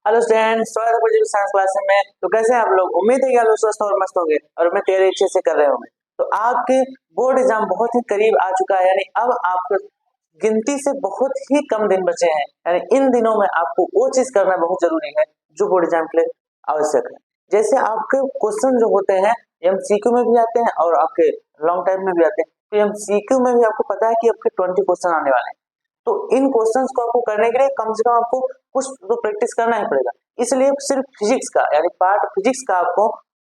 Hello students, स्वागत है physics science class में। तो कैसे हैं आप लोग? उम्मीद है कि आप लोग स्वस्थ और मस्त होंगे और मैं तैयारी अच्छे से कर रहे होंगे। तो आपके बोर्ड एग्जाम बहुत ही करीब आ चुका है, यानी अब आपको गिनती से बहुत ही कम दिन बचे हैं। यानी इन दिनों में आपको वो चीज करना बहुत जरूरी है जो बोर्ड एग्जाम के लिए आवश्यक है। जैसे आपके क्वेश्चन जो होते हैं एमसीक्यू में भी आते हैं और आपके लॉन्ग टाइम में भी आते हैं। तो एमसीक्यू में भी आपको पता है कि आपके 20 क्वेश्चन आने वाले हैं। तो इन क्वेश्चंस को आपको करने के लिए कम से कम आपको कुछ तो प्रैक्टिस करना ही पड़ेगा। इसलिए सिर्फ फिजिक्स का यानी पार्ट फिजिक्स का आपको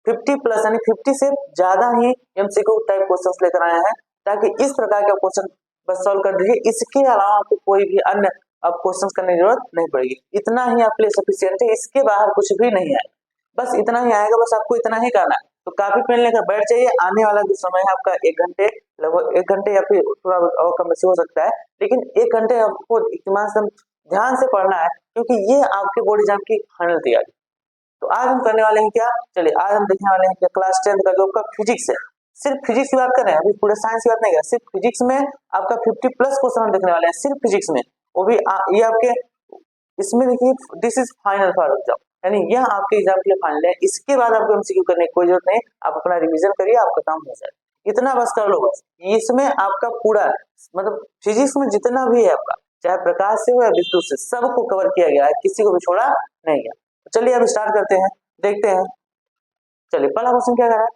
50 प्लस यानी 50 से ज्यादा ही एमसीक्यू टाइप क्वेश्चंस लेकर आए हैं, ताकि इस प्रकार का क्वेश्चन बस सॉल्व कर दीजिए। इसके अलावा आपको कोई भी अन्य अब क्वेश्चंस करने की जरूरत नहीं पड़ेगी। इतना ही आपके लिए सफिशिएंट है, इसके बाहर कुछ भी नहीं है। बस इतना ही आएगा, बस आपको इतना ही करना है। तो कापी पेन लेकर बैठ जाइए। आने वाला जो समय है आपका 1 घंटे, लगभग 1 घंटे या फिर थोड़ा और कम बेसी हो सकता है, लेकिन 1 घंटे आपको इत्मीनान से ध्यान से पढ़ना है, क्योंकि ये आपके बोर्ड एग्जाम की फाइनल तैयारी। तो आज हम करने वाले हैं क्या? चलिए आज हम देखने वाले हैं कि क्लास 10 का जो आपका फिजिक्स है, सिर्फ फिजिक्स की बात कर रहे हैं, अभी पूरे साइंस की बात नहीं कर रहे, सिर्फ फिजिक्स में आपका 50 प्लस क्वेश्चन हम देखने वाले हैं सिर्फ फिजिक्स में। वो भी ये आपके इसमें देखिए, this is final for exam, यानी यह आपके एग्जाम के लिए फाइनल है। इसके बाद आपको एमसीक्यू करने की कोई जरूरत नहीं, आप अपना रिवीजन करिए, आपका काम हो जाए। इतना बस कर लो बस। इसमें आपका पूरा मतलब फिजिक्स में जितना भी है आपका, चाहे प्रकाश से हो या विद्युत से, सबको कवर किया गया है, किसी को भी छोड़ा नहीं गया। तो चलिए अब स्टार्ट करते हैं, देखते हैं। चलिए पहला क्वेश्चन क्या कह रहा है?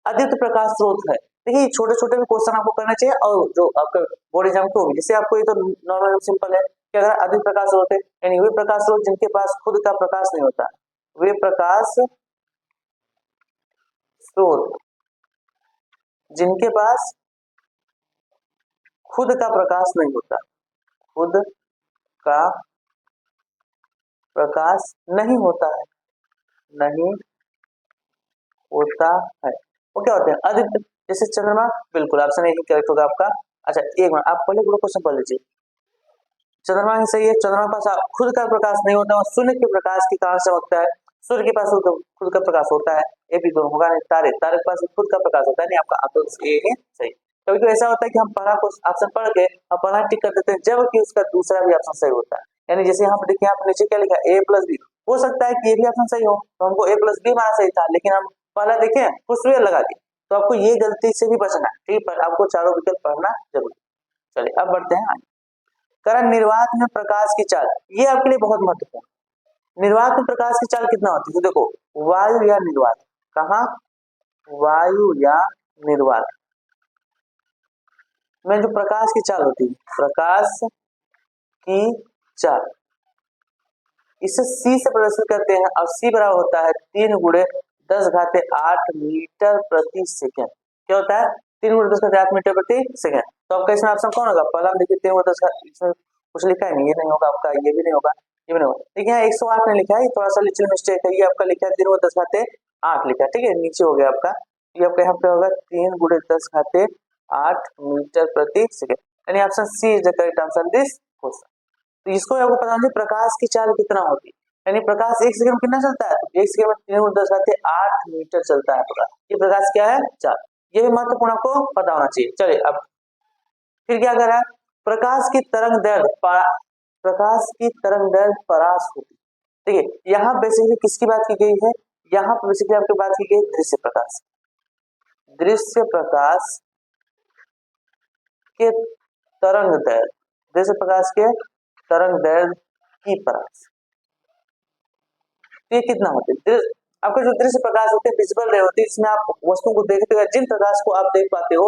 अद्वितीय प्रकाश स्रोत है। देखिए छोटे छोटे भी क्वेश्चन आपको करना चाहिए, और जो आपका बोर्ड एग्जाम को भी, जैसे आपको ये तो नॉर्मल सिंपल है। क्या कह रहा है? अद्वितीय प्रकाश स्रोत है, यानी वे प्रकाश स्रोत जिनके पास खुद का प्रकाश नहीं होता। वे प्रकाश स्रोत जिनके पास खुद का प्रकाश नहीं होता, खुद का प्रकाश नहीं होता है, नहीं होता है। वो क्या होते हैं? अद्वितीय। जैसे चंद्रमा, बिल्कुल ऑप्शन ए ही करेक्ट होगा आपका। अच्छा एक मिनट, आप पहले पूरा क्वेश्चन पढ़ लीजिए। चंद्रमा ही सही है। चंद्रमा के पास खुद का प्रकाश नहीं होता और शून्य के प्रकाश के कारण चमकता है। सूर्य के पास खुद का प्रकाश होता है, ये भी दोनों होगा नहीं। तारे तारे के पास खुद का प्रकाश होता है, नहीं आपका ऑप्शन ए है सही। कभी कभी ऐसा होता है कि हम पहला ऑप्शन पढ़ के और पहला टिक कर देते हैं, जबकि उसका दूसरा भी ऑप्शन सही होता है। यानी जैसे यहाँ पर देखिए, आप नीचे क्या लिखा है? ए प्लस बी। हो सकता है कि ये भी ऑप्शन सही हो, तो हमको ए प्लस बी माना सही था, लेकिन हम पहला देखें कुछ लगा दिए। तो आपको ये गलती से भी बचना है, ठीक है? आपको चारों विकल्प पढ़ना जरूरी। चलिए अब बढ़ते हैं आगे। करण निर्वात में प्रकाश की चाल, ये आपके लिए बहुत महत्वपूर्ण। निर्वात में प्रकाश की चाल कितना होती है? तो देखो, वायु या निर्वात, कहा वायु या निर्वात में जो प्रकाश की चाल होती है, प्रकाश की चाल, इसे सी से प्रदर्शित करते हैं, और सी बराबर होता है 3 गुणे 10 घाते 8 मीटर प्रति सेकेंड। क्या होता है? 3 गुणे 10 घाते 8 मीटर प्रति सेकेंड। तो आपका इसमें ऑप्शन कौन होगा? पहला हम देखिए 3 गुणे 10 इसमें कुछ लिखा है नहीं, ये नहीं होगा आपका, ये भी नहीं होगा, ये भी नहीं होगा। देखिए यहाँ 108 ने लिखा है, थोड़ा सा लिटिल मिस्टेक है। ये आपका लिखा है 3 गुणे 10 घाते 8 लिखा है, ठीक है, नीचे हो गया आपका। ये आपका यहाँ पे होगा 3 गुणे 10 घाते 8 मीटर प्रति सेकेंड, यानी option C is the correct answer this question. तो इसको आपको पता होना चाहिए प्रकाश की चाल कितना होती है, यानी प्रकाश 1 सेकंड में कितना चलता है? 1 सेकंड में 3 गुणे 10 घाते 8 मीटर चलता है प्रकाश। ये प्रकाश क्या है? चाल। ये भी महत्वपूर्ण आपको पता होना चाहिए। चलिए अब फिर क्या कर रहा है? प्रकाश की तरंग दैर्ध्य, प्रकाश की तरंग दैर्ध्य परास होती है। देखिए यहाँ बेसिकली किसकी बात की गई है? यहाँ पर बेसिकली आपकी बात की गई दृश्य प्रकाश, दृश्य प्रकाश के तरंग दैर्ध्य, दृश्य प्रकाश के तरंग दैर्ध्य की परास, ये कितना होते हैं? आपका जो दृश्य प्रकाश होते हैं, विजिबल रे होती है, इसमें आप वस्तु को देखते हो, जिन प्रकाश को आप देख पाते हो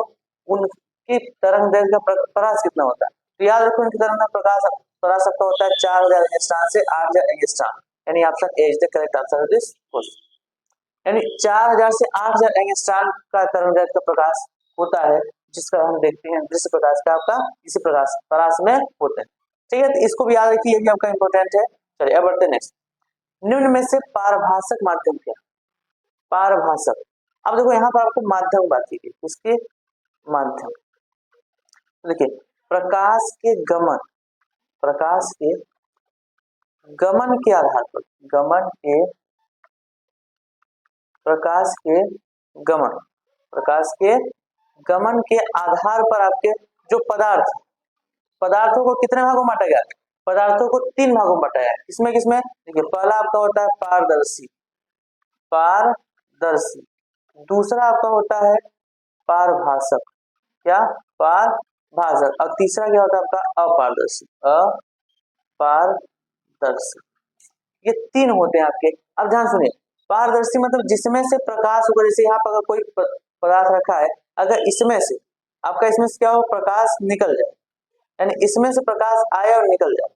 उनकी तरंग दैर्ध्य का परास कितना होता है? तो याद रखो, इनकी तरंग प्रकाश परास आपका होता है 4000 एंगस्ट्रॉम से 8000 एंगस्ट्रॉम, यानी option A is the correct answer of this question. यानी 4000 से 8000 एंगस्ट्रॉम का तरंग दैर्ध्य का प्रकाश होता है, जिसका हम देखते हैं दृश्य प्रकाश का आपका इसी प्रकाश परास में होता है, ठीक है? तो इसको भी याद रखिए, ये भी आपका इंपॉर्टेंट है। चलिए अब बढ़ते हैं नेक्स्ट। निम्न में से पारभाषक माध्यम क्या? पारभाषक, अब देखो यहाँ पर आपको माध्यम बात की गई, किसके माध्यम? देखिए प्रकाश के गमन, प्रकाश के गमन के आधार पर, गमन के, प्रकाश के गमन, प्रकाश के गमन के आधार पर आपके जो पदार्थ, पदार्थों को कितने भागों में बांटा गया? पदार्थों को तीन भागों में बटाया है। किसमें किसमें? देखिए, पहला आपका होता है पारदर्शी, पारदर्शी। दूसरा आपका होता है पारभाषक, क्या? पारभाषक। और तीसरा क्या होता है आपका? अपारदर्शी, अपारदर्शी। ये तीन होते हैं आपके। अब ध्यान सुनिए, पारदर्शी मतलब जिसमें से प्रकाश होगा। जैसे यहाँ पर अगर कोई पदार्थ रखा है, अगर इसमें से आपका इसमें से क्या हो, प्रकाश निकल जाए, यानी इसमें से प्रकाश आए और निकल जाए,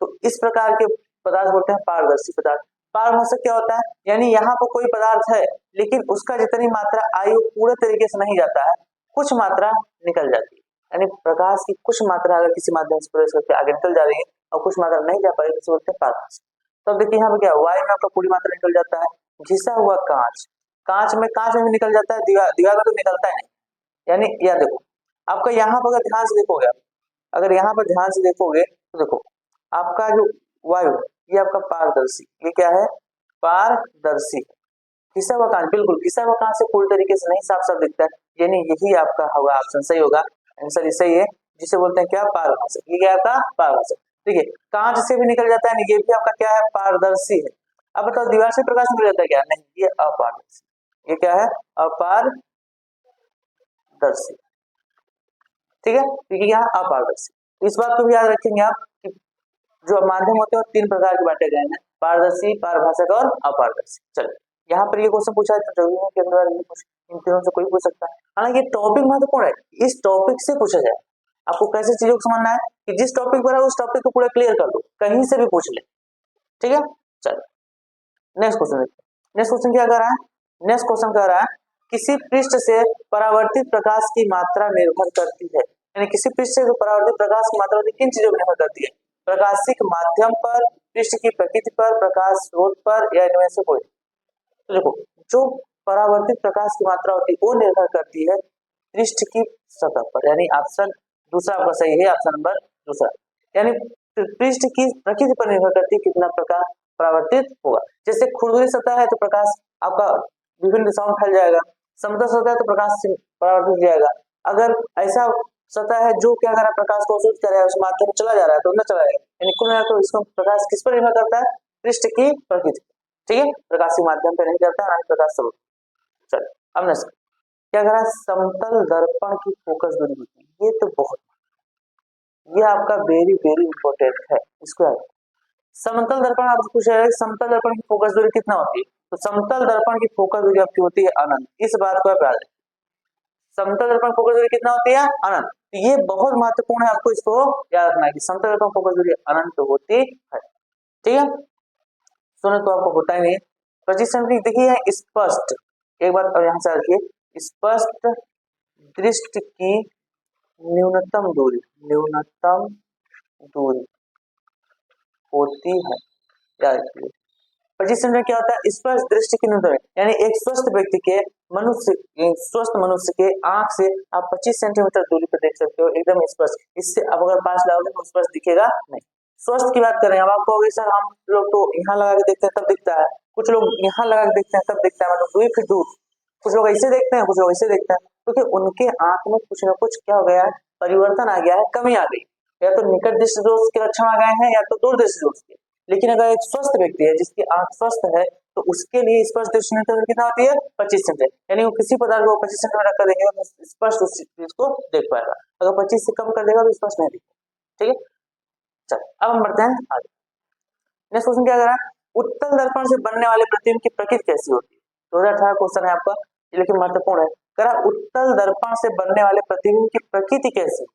तो इस प्रकार के पदार्थ बोलते हैं पारदर्शी पदार्थ। पारभाषक क्या होता है? यानी यहाँ पर कोई पदार्थ है लेकिन उसका जितनी मात्रा आई वो पूरे तरीके से नहीं जाता है, कुछ मात्रा निकल जाती है। यानी प्रकाश की कुछ मात्रा अगर किसी माध्यम से प्रवेश करके आगे निकल जा रही है और कुछ मात्रा नहीं जा पा रही, तो बोलते हैं पारभाषक। तो देखिए यहाँ पे क्या, वायु में आपका पूरी मात्रा निकल जाता है। घिसा हुआ कांच, कांच में भी निकल जाता है, दीवार में तो निकलता है नहीं। यानी यह देखो, आपका यहाँ पर अगर ध्यान से देखोगे, अगर यहाँ पर ध्यान से देखोगे तो देखो, आपका जो वायु ये आपका पारदर्शी, ये क्या है? पारदर्शी। घिसा हुआ कांच, बिल्कुल घिसा हुआ कांच से पूरी तरीके से नहीं साफ साफ दिखता है, यानी यही आपका होगा ऑप्शन, सही होगा आंसर सही है, जिसे बोलते हैं क्या? पारभाषक। ये क्या है आपका? पारभाषक। देखिए, कांच से भी निकल जाता है, ये भी आपका क्या है? पारदर्शी है। अब बताओ, दीवार से प्रकाश निकल जाता है क्या? नहीं, ये अपारदर्शी। ये क्या है? अपारदर्शी। ठीक है, क्योंकि यहाँ अपारदर्शी। इस बात को भी याद रखेंगे आप कि जो माध्यम होते हैं तीन प्रकार के बांटे गए हैं, पारदर्शी, पारभाषक और अपारदर्शी। चलिए, यहाँ पर ये क्वेश्चन पूछा है तो जरूरी है कि अंदर इन तीनों से कोई पूछ सकता है। हालांकि टॉपिक महत्वपूर्ण है, इस टॉपिक से पूछा जाए। आपको कैसे चीजों को समझना है कि जिस टॉपिक पर है उस टॉपिक को पूरा क्लियर कर दो, कहीं से भी पूछ ले। ठीक है, चलो नेक्स्ट क्वेश्चन देखते हैं। नेक्स्ट क्वेश्चन क्या कर रहा है? नेक्स्ट क्वेश्चन कह रहा है, किसी पृष्ठ से परावर्तित प्रकाश की मात्रा निर्भर करती है। यानी किसी पृष्ठ से जो परावर्तित प्रकाश की मात्रा होती है, किन चीजों पर निर्भर करती है? प्रकाशिक माध्यम पर, पृष्ठ की प्रकृति पर, प्रकाश स्रोत पर, या इनमें से कोई? तो देखो, जो परावर्तित प्रकाश की मात्रा होती है वो निर्भर करती है पृष्ठ की सतह पर, यानी ऑप्शन दूसरा आपका सही है, ऑप्शन नंबर दूसरा। यानी पृष्ठ की प्रकृति पर निर्भर करती है कितना प्रकाश परावर्तित होगा। जैसे खुरदुरी सतह है तो प्रकाश आपका विभिन्न दिशाओं में फैल जाएगा, समतल सतह है तो प्रकाश परावर्तित हो जाएगा। अगर ऐसा सतह है जो क्या कर रहा है, प्रकाश को अवशोषित कर रहा है, उस माध्यम में चला जा रहा है तो अंदर चला जाएगा। यानी कुल मिलाकर इसका प्रकाश किस पर निर्भर करता है? पृष्ठ की प्रकृति। ठीक है, प्रकाशीय माध्यम पर नहीं करता है, प्रकाश स्रोत। चलो अब नेक्स्ट क्या करा, समतल दर्पण की फोकस दूरी होती है। ये तो बहुत, ये आपका वेरी वेरी इंपॉर्टेंट है, इसको याद। समतल दर्पण आपसे पूछा है, समतल दर्पण की फोकस दूरी कितना होती है? तो समतल दर्पण की फोकस दूरी आपकी होती है अनंत। इस बात को आप याद रखें, समतल दर्पण फोकस दूरी कितना होती है? अनंत। तो ये बहुत महत्वपूर्ण है, आपको इसको याद रखना है कि समतल दर्पण फोकस दूरी अनंत होती है। ठीक है, सुने तो आपको होता ही नहीं। 25 सेंटीमीटर देखिए स्पष्ट, एक बात और यहाँ से रखिए, स्पष्ट दृष्टि की न्यूनतम दूरी, न्यूनतम दूरी होती है, याद रखिए। 25 सेंटीमीटर क्या होता है? स्पष्ट दृष्टि की न्यूनतम, यानी एक स्वस्थ व्यक्ति के स्वस्थ मनुष्य के आंख से आप 25 सेंटीमीटर दूरी पर देख सकते हो, एकदम स्पष्ट। इससे अब अगर पास लाओगे तो स्पष्ट दिखेगा नहीं। स्वस्थ की बात करें, अब आप कहोगे सर हम लोग तो यहाँ लगा के देखते हैं तब दिखता है, कुछ लोग यहाँ लगा के देखते हैं तब दिखता है, मतलब 2 फीट दूर। कुछ लोग ऐसे देखते हैं, कुछ लोग ऐसे देखते हैं, क्योंकि उनके आंख में कुछ ना कुछ क्या हो गया है, परिवर्तन आ गया है, कमी आ गई। या तो निकट दृष्टि दोष के लक्षण आ गए हैं या तो दूर दृष्टि दोष के। लेकिन अगर एक स्वस्थ व्यक्ति है जिसकी आंख स्वस्थ है तो उसके लिए स्पष्ट दृष्टि न्यूनतम कितना होती है? 25 सेंटीमीटर। यानी वो किसी पदार्थ को 25 सेंटीमीटर कर देंगे तो स्पष्ट उस चीज को देख पाएगा, अगर 25 से कम कर देगा तो स्पष्ट नहीं दिखेगा। ठीक है, चलो अब हम बढ़ते हैं आगे। नेक्स्ट क्वेश्चन क्या करा, उत्तल दर्पण से बनने वाले प्रतिबिंब की प्रकृति कैसी होती है? 2018 क्वेश्चन है आपका, लेकिन महत्वपूर्ण है। करा उत्तल दर्पण से बनने वाले प्रतिबिंब की प्रकृति कैसी?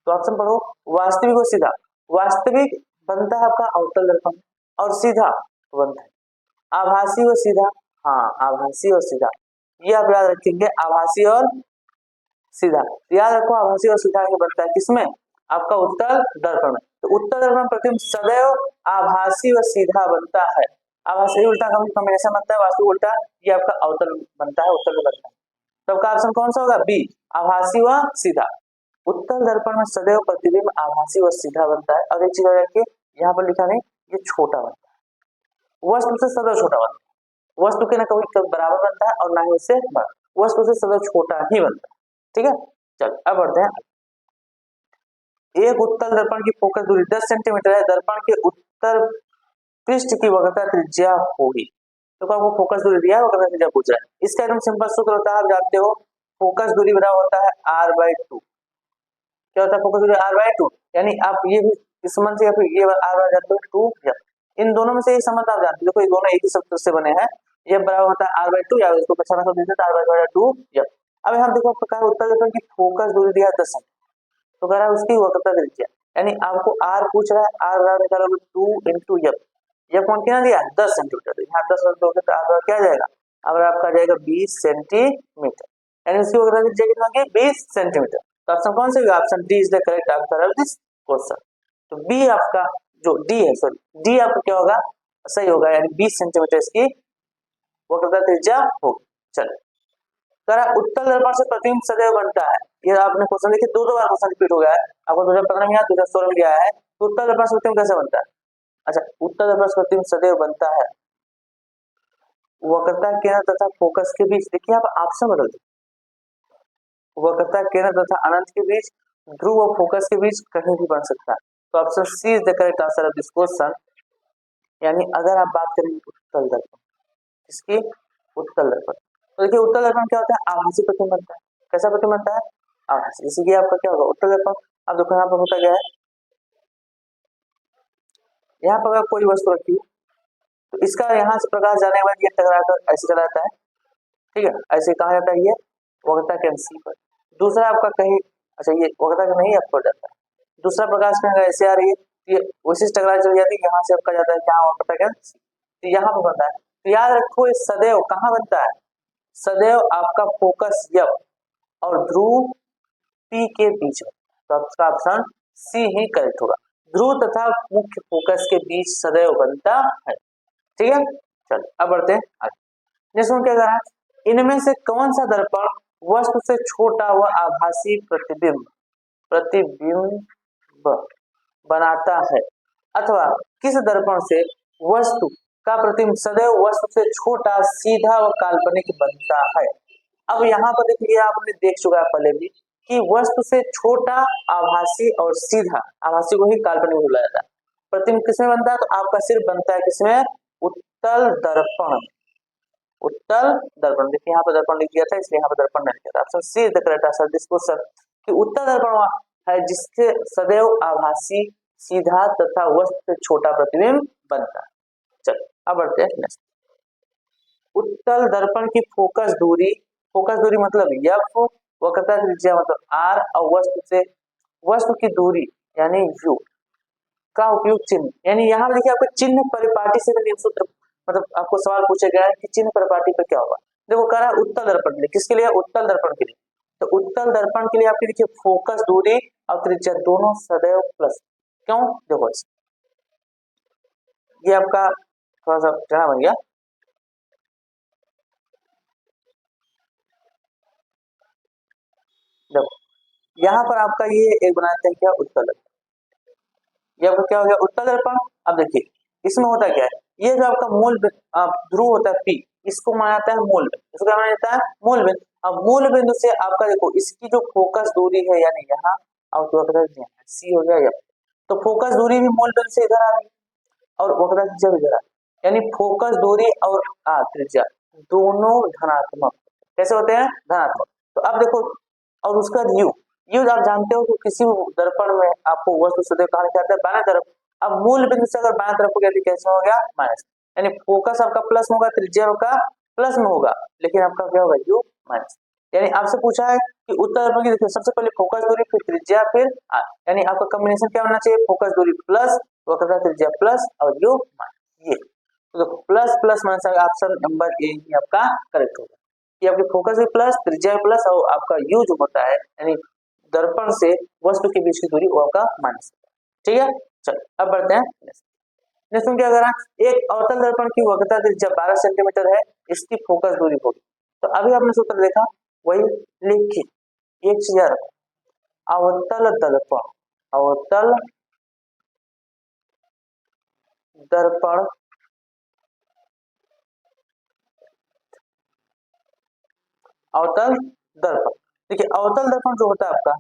तो ऑप्शन पढ़ो, वास्तविक और सीधा। वास्तविक बनता है आपका अवतल दर्पण, और सीधा बनता है आभासी और सीधा। हाँ, आभासी और सीधा, ये आप याद रखेंगे, आभासी और सीधा। याद रखो, आभासी और सीधा ही बनता है किसमें? आपका उत्तल दर्पण में। तो उत्तल दर्पण प्रतिबिंब सदैव आभासी और सीधा बनता है। आभासी उल्टा कॉम्बिनेशन बनता है, वास्तविक उल्टा, ये आपका अवतल बनता है, उत्तल बनता है। तो आपका ऑप्शन कौन सा होगा? बी, आभासी व सीधा। उत्तल दर्पण में सदैव प्रतिबिंब आभासी व सीधा बनता है। अब एक चीज रखिए, यहाँ पर लिखा नहीं, ये छोटा बनता है, वस्तु से सदैव छोटा बनता है। वस्तु के ना कभी बराबर बनता है और ना ही उससे बड़ा, वस्तु से सदैव छोटा ही बनता है। ठीक है, चल अब बढ़ते हैं। एक उत्तल दर्पण की फोकस दूरी 10 सेंटीमीटर है, दर्पण के उत्तर पृष्ठ की वक्रता त्रिज्या होगी। तो आपको फोकस दूरी दिया है, वक्रता त्रिज्या पूछ रहा है। इसका एकदम सिंपल सूत्र होता है, आप जानते हो, फोकस दूरी बराबर होता है r/2। क्या होता है फोकस दूरी? r/2। यानी आप ये भी इस संबंध से या फिर ये r जानते हो 2 इन दोनों में से एक संबंध आप जानते हो, देखो ये दोनों एक ही सूत्र से बने हैं, ये बराबर होता है r/2 या इसको पहचाना कर दीजिए r/2। अब यहाँ देखो प्रकार उत्तर दर्पण की फोकस दूरी दिया 10 तो कह रहा है उसकी वक्रता त्रिज्या, यानी आपको r पूछ रहा है, r निकालोगे 2 into f कौन कितना दिया 10 सेंटीमीटर, यहाँ 10 रख दोगे तो r क्या जाएगा, अब आपका जाएगा 20 सेंटीमीटर, यानी उसकी वक्रता त्रिज्या कितना होगी 20 सेंटीमीटर। तो ऑप्शन कौन सा होगा? Option D is the correct answer of this question. तो बी आपका जो डी है, सॉरी डी आपका क्या होगा, सही होगा, यानी 20 सेंटीमीटर इसकी वक्रता त्रिज्या होगी। चलो करा उत्तल दर्पण से प्रतिबिंब सदैव बनता है, ये आपने क्वेश्चन देखिए दो बार क्वेश्चन रिपीट हो गया है, आपको 2015 में या 2016 में गया है। तो उत्तल दर्पण से प्रतिबिंब कैसे बनता है? अच्छा, उत्तल दर्पण से प्रतिबिंब सदैव बनता है वक्रता केंद्र तथा फोकस के बीच, देखिए आप ऑप्शन बदल दो, वक्रता केंद्र तथा अनंत के बीच, ध्रुव और फोकस के बीच कहीं भी बन सकता है। तो option C is the correct answer of this question. यानी अगर आप बात करें उत्तल दर्पण, इसकी उत्तल दर्पण, तो देखिए उत्तल दर्पण क्या होता है, आभासी प्रतिबिंब बनता है। कैसा प्रतिबिंब बनता है? आभासी। जैसे कि आपका क्या होगा उत्तल दर्पण, अब देखो यहाँ पर होता क्या है, यहाँ पर अगर कोई वस्तु रखी है तो इसका यहाँ से प्रकाश जाने के बाद ये टकराकर ऐसे चला जाता है, ठीक है, ऐसे कहा जाता है ये वक्रता के सी पर। दूसरा आपका कहीं, अच्छा ये वक्रता का नहीं आपको जाता है, दूसरा प्रकाश में अगर ऐसे आ रही है तो ये उसी से टकरा चली जाती है, यहाँ से आपका जाता है क्या वक्रता के सी, तो यहाँ पर बनता है। तो याद रखो ये सदैव कहाँ बनता है, सदैव आपका फोकस एफ और ध्रुव पी के बीच में। तो आपका ऑप्शन सी ही करेक्ट होगा, ध्रुव तथा मुख्य फोकस के बीच सदैव बनता है। ठीक है, चलो अब बढ़ते हैं आगे। नेक्स्ट क्या करा, इनमें से कौन सा दर्पण वस्तु से छोटा व आभासी प्रतिबिंब प्रतिबिंब बनाता है, अथवा किस दर्पण से वस्तु का प्रतिबिंब सदैव वस्तु से छोटा, सीधा व काल्पनिक बनता है। अब यहाँ पर देखिए आपने देख चुका है पहले भी कि वस्तु से छोटा, आभासी और सीधा, आभासी को ही काल्पनिक बोला जाता है। प्रतिबिंब किसमें बनता है? तो आपका सिर्फ बनता है किसमें? उत्तल दर्पण। उत्तल दर्पण, देखिए यहाँ पर दर्पण लिख दिया था इसलिए यहाँ पर दर्पण नहीं लिखा था। Option C is the correct answer this question कि उत्तल दर्पण है जिससे सदैव आभासी, सीधा तथा वस्तु से छोटा प्रतिबिंब बनता है। चलो अब बढ़ते हैं नेक्स्ट। उत्तल दर्पण की फोकस दूरी मतलब एफ, वक्रता त्रिज्या मतलब आर और वस्तु की दूरी यानी यू का उपयोग चिन्ह, यानी यहाँ देखिए आपको चिन्ह परिपाटी से नियम सूत्र, मतलब आपको सवाल पूछा गया है कि चिन्ह परिपाटी पे क्या होगा। देखो कह रहा है उत्तल दर्पण के लिए, किसके लिए? उत्तल दर्पण के लिए। तो उत्तल दर्पण के लिए आपकी देखिए फोकस दूरी और त्रिज्या दोनों सदैव प्लस, क्यों? देखो ये आपका थोड़ा सा टेढ़ा बन गया, देखो यहाँ पर आपका ये एक बनाते हैं क्या उत्तल दर्पण, ये आपका क्या हो गया उत्तल दर्पण। अब देखिए इसमें होता क्या है, ये जो आपका मूल ध्रुव होता है पी, इसको माना जाता है मूल बिंदु, इसको क्या माना जाता है? मूल बिंदु। अब मूल बिंदु से आपका देखो इसकी जो फोकस दूरी है यानी यहाँ सी हो गया यहाँ, तो फोकस दूरी भी मूल बिंदु से इधर आ रही है और वक्रता त्रिज्या भी इधर आ रही है, यानी फोकस दूरी और त्रिज्या दोनों धनात्मक कैसे होते हैं? धनात्मक। तो अब देखो और उसका यू, यू आप जानते हो कि किसी भी दर्पण में आपको वस्तु सदैव कहा जाता है बाएं तरफ। अब मूल बिंदु से अगर बाएं तरफ हो गया तो कैसे हो गया? माइनस, यानी फोकस आपका प्लस में होगा, त्रिज्या आपका प्लस में होगा, लेकिन आपका क्या होगा? You minus. यानी आपसे पूछा है कि उत्तर दर्पण की देखिए सबसे पहले फोकस दूरी फिर त्रिज्या फिर आर, यानी आपका कॉम्बिनेशन क्या होना चाहिए? फोकस दूरी प्लस वक्रता त्रिज्या प्लस और यू माइनस, ये तो plus plus minus option number A ही आपका करेक्ट होगा कि आपकी फोकस भी प्लस, त्रिज्या भी प्लस और आपका यू जो होता है यानी दर्पण से वस्तु के बीच की दूरी वो आपका माइनस। ठीक है, चलो अब बढ़ते हैं नेक्स्ट। क्या करा, एक अवतल दर्पण की वक्रता त्रिज्या 12 सेंटीमीटर है, इसकी फोकस दूरी होगी। तो अभी आपने सूत्र देखा वही लिखिए, एक चीज याद रखो, अवतल दर्पण, अवतल दर्पण अवतल दर्पण, देखिए अवतल दर्पण जो होता है आपका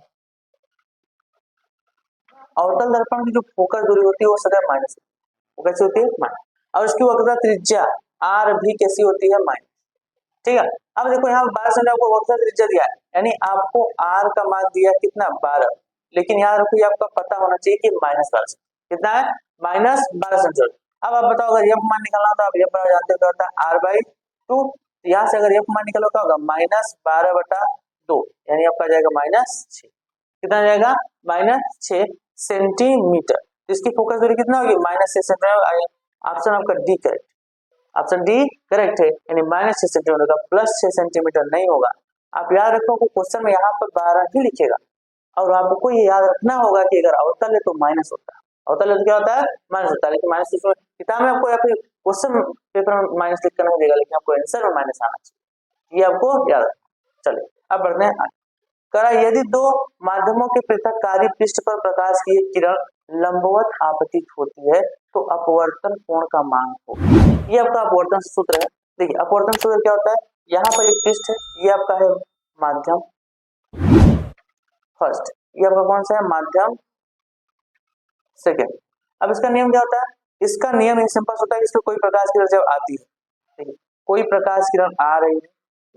अवतल दर्पण की जो फोकस दूरी होती है वो सदैव माइनस, वो कैसी होती है माइनस, और उसकी वक्रता त्रिज्या आर भी कैसी होती है माइनस। ठीक है, अब देखो यहाँ 12 सेंटीमीटर आपको वक्रता त्रिज्या दिया है, यानी आपको आर का मान दिया कितना 12, लेकिन यहाँ रखो ये आपका पता होना चाहिए कि -12 कितना है, -12 सेंटीमीटर। अब आप बताओ अगर एफ मान निकालना हो तो आप एफ बराबर जानते हो क्या होता है r/2, यहाँ से अगर एफ मान निकालो क्या होगा -12/2, यानी आपका जाएगा -6, कितना जाएगा -6 सेंटीमीटर। तो इसकी फोकस दूरी कितना होगी -6 सेंटीमीटर, ऑप्शन आपका D correct, option D correct है, यानी -6 सेंटीमीटर का +6 सेंटीमीटर नहीं होगा। आप याद रखो कि क्वेश्चन में यहाँ पर 12 ही लिखेगा, और आपको ये याद रखना होगा कि अगर अवतल है तो माइनस होता है, अवतल है तो क्या होता है माइनस होता है, लेकिन माइनस किताब में आपको या फिर क्वेश्चन पेपर में माइनस लिख कर नहीं देगा, लेकिन आपको आंसर में माइनस आना चाहिए, ये आपको याद रखना। चलिए अब बढ़ते हैं आगे। करा यदि दो माध्यमों के पृथककारी पृष्ठ पर प्रकाश की एक किरण लंबवत आपतित होती है तो अपवर्तन कोण का मान हो। ये आपका अपवर्तन सूत्र है। देखिए अपवर्तन सूत्र क्या होता है, यहाँ पर एक पृष्ठ है, ये आपका है माध्यम फर्स्ट, ये आपका कौन सा है माध्यम सेकेंड। अब इसका नियम क्या होता है, इसका नियम एक सिंपल होता है, इसमें कोई प्रकाश किरण जब आती है, देखिए कोई प्रकाश किरण आ रही है,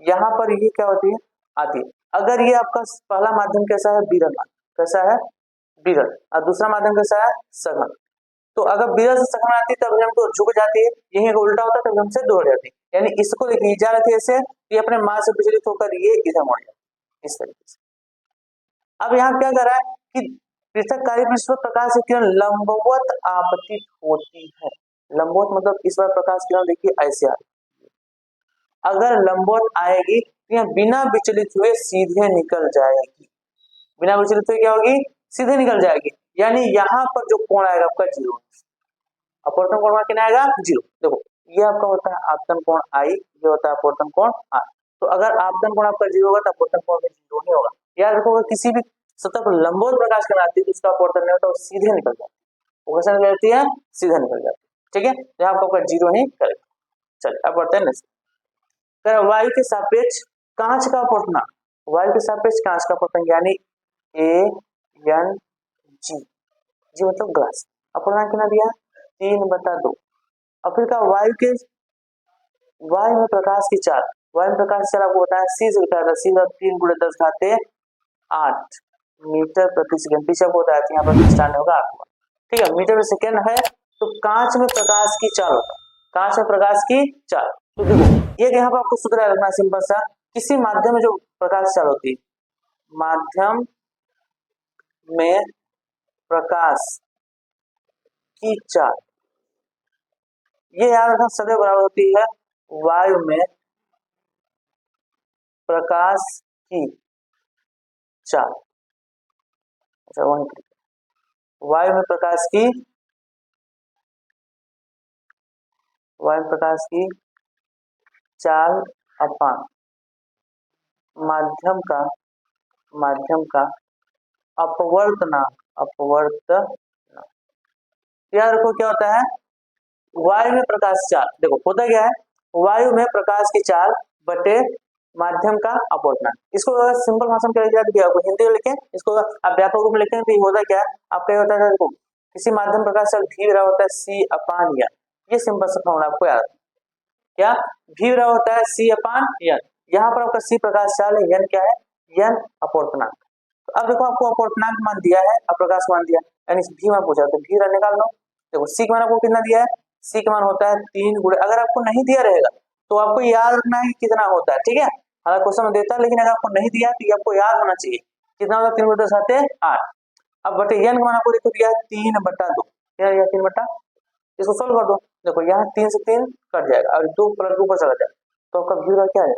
यहाँ पर ये क्या होती है आती है, अगर ये आपका पहला माध्यम कैसा है विरल, कैसा है विरल, और दूसरा माध्यम कैसा है सघन, तो अगर विरल से सघन आती है तब हम तो झुक जाती है, यही अगर उल्टा होता है तब हमसे दौड़ जाती है, यानी इसको देखिए जा रही है ऐसे, ये अपने मास से विचलित होकर ये इधर मुड़ जाती है इस तरीके से। अब यहाँ क्या कर रहा है कि पृथककारी पृष्ठ पर प्रकाश की किरण लंबवत आपतित होती है, लंबवत मतलब इस बार प्रकाश किरण देखिए ऐसे आ, अगर लंबवत आएगी तो यहाँ बिना विचलित हुए सीधे निकल जाएगी, बिना विचलित हुए क्या होगी सीधे निकल जाएगी, यानी यहाँ पर जो कोण आएगा आपका 0, अपवर्तन कोण कितना आएगा 0। देखो ये आपका होता है आपतन कोण आई, ये होता है अपवर्तन कोण आर, तो अगर आपतन कोण आपका 0 होगा तो अपवर्तन कोण भी 0 ही होगा। याद रखो किसी भी सतह पर लंबवत प्रकाश किरण आती है तो उसका अपवर्तन नहीं होता, वो सीधे निकल जाती है, वो कैसे निकल जाती है सीधे निकल जाती है। ठीक है, यहाँ आपका 0 ही करेगा। चलिए अब बढ़ते हैं नेक्स्ट। वायु के सापेक्ष कांच का अपवर्तनांक, वायु के सापेक्ष कांच का अपवर्तनांक यानी AN जी, जी मतलब ग्लास, अपवर्तनांक कितना दिया 3/2। और फिर का वायु में प्रकाश की चाल, वायु में प्रकाश की चाल आपको बताया सी से लिखा था, सी 3 × 10⁸ मीटर प्रति सेकंड, पीछे आपको बताया यहाँ पर स्टैंड होगा आपका, ठीक है मीटर प्रति सेकंड है, तो कांच में प्रकाश की चाल होता है, कांच में प्रकाश की चाल, तो देखो ये यहाँ पर आपको सूत्र रखना सिंपल सा, किसी माध्यम में जो प्रकाश चाल होती है, माध्यम में प्रकाश की चाल, ये याद रखना सदैव बराबर होती है वायु में प्रकाश की चाल, अच्छा वायु में प्रकाश की, वायु में प्रकाश की चाल अपान माध्यम का अपवर्तनांक, याद रखो क्या होता है वायु में प्रकाश चाल, देखो होता क्या है वायु में प्रकाश की चाल बटे माध्यम का अपवर्तनांक, इसको अगर सिंपल भाषा में क्या लिखा आपको हिंदी में लिखें, इसको आप व्यापक रूप में लिखें तो होता क्या है आपका ये होता है, देखो किसी माध्यम प्रकाश चाल भी रहा होता है C/N, ये सिंपल सा फॉर्मूला आपको याद, क्या भी रहा होता है C/N, यहाँ पर आपका C प्रकाश चाल है, N क्या है N अपवर्तनांक। तो अब देखो आपको अपवर्तनांक मान दिया है, अप्रकाश मान दिया, यानी भी मान पूछा तो भी निकाल लो, देखो C का मान आपको कितना दिया है, C का मान होता है 3 × अगर आपको नहीं दिया रहेगा तो आपको याद रखना है कितना होता है, ठीक है अगर क्वेश्चन देता है, लेकिन अगर आपको नहीं दिया तो ये आपको याद होना चाहिए कितना होता है 3 × 10⁸। अब बटे n का मान आपको देखो दिया 3/2, क्या दिया 3/, इसको सोल्व कर दो, देखो यहाँ 3 से 3 कट जाएगा और 2 + 2 ऊपर चला जाएगा, तो आपका व्यूरा क्या है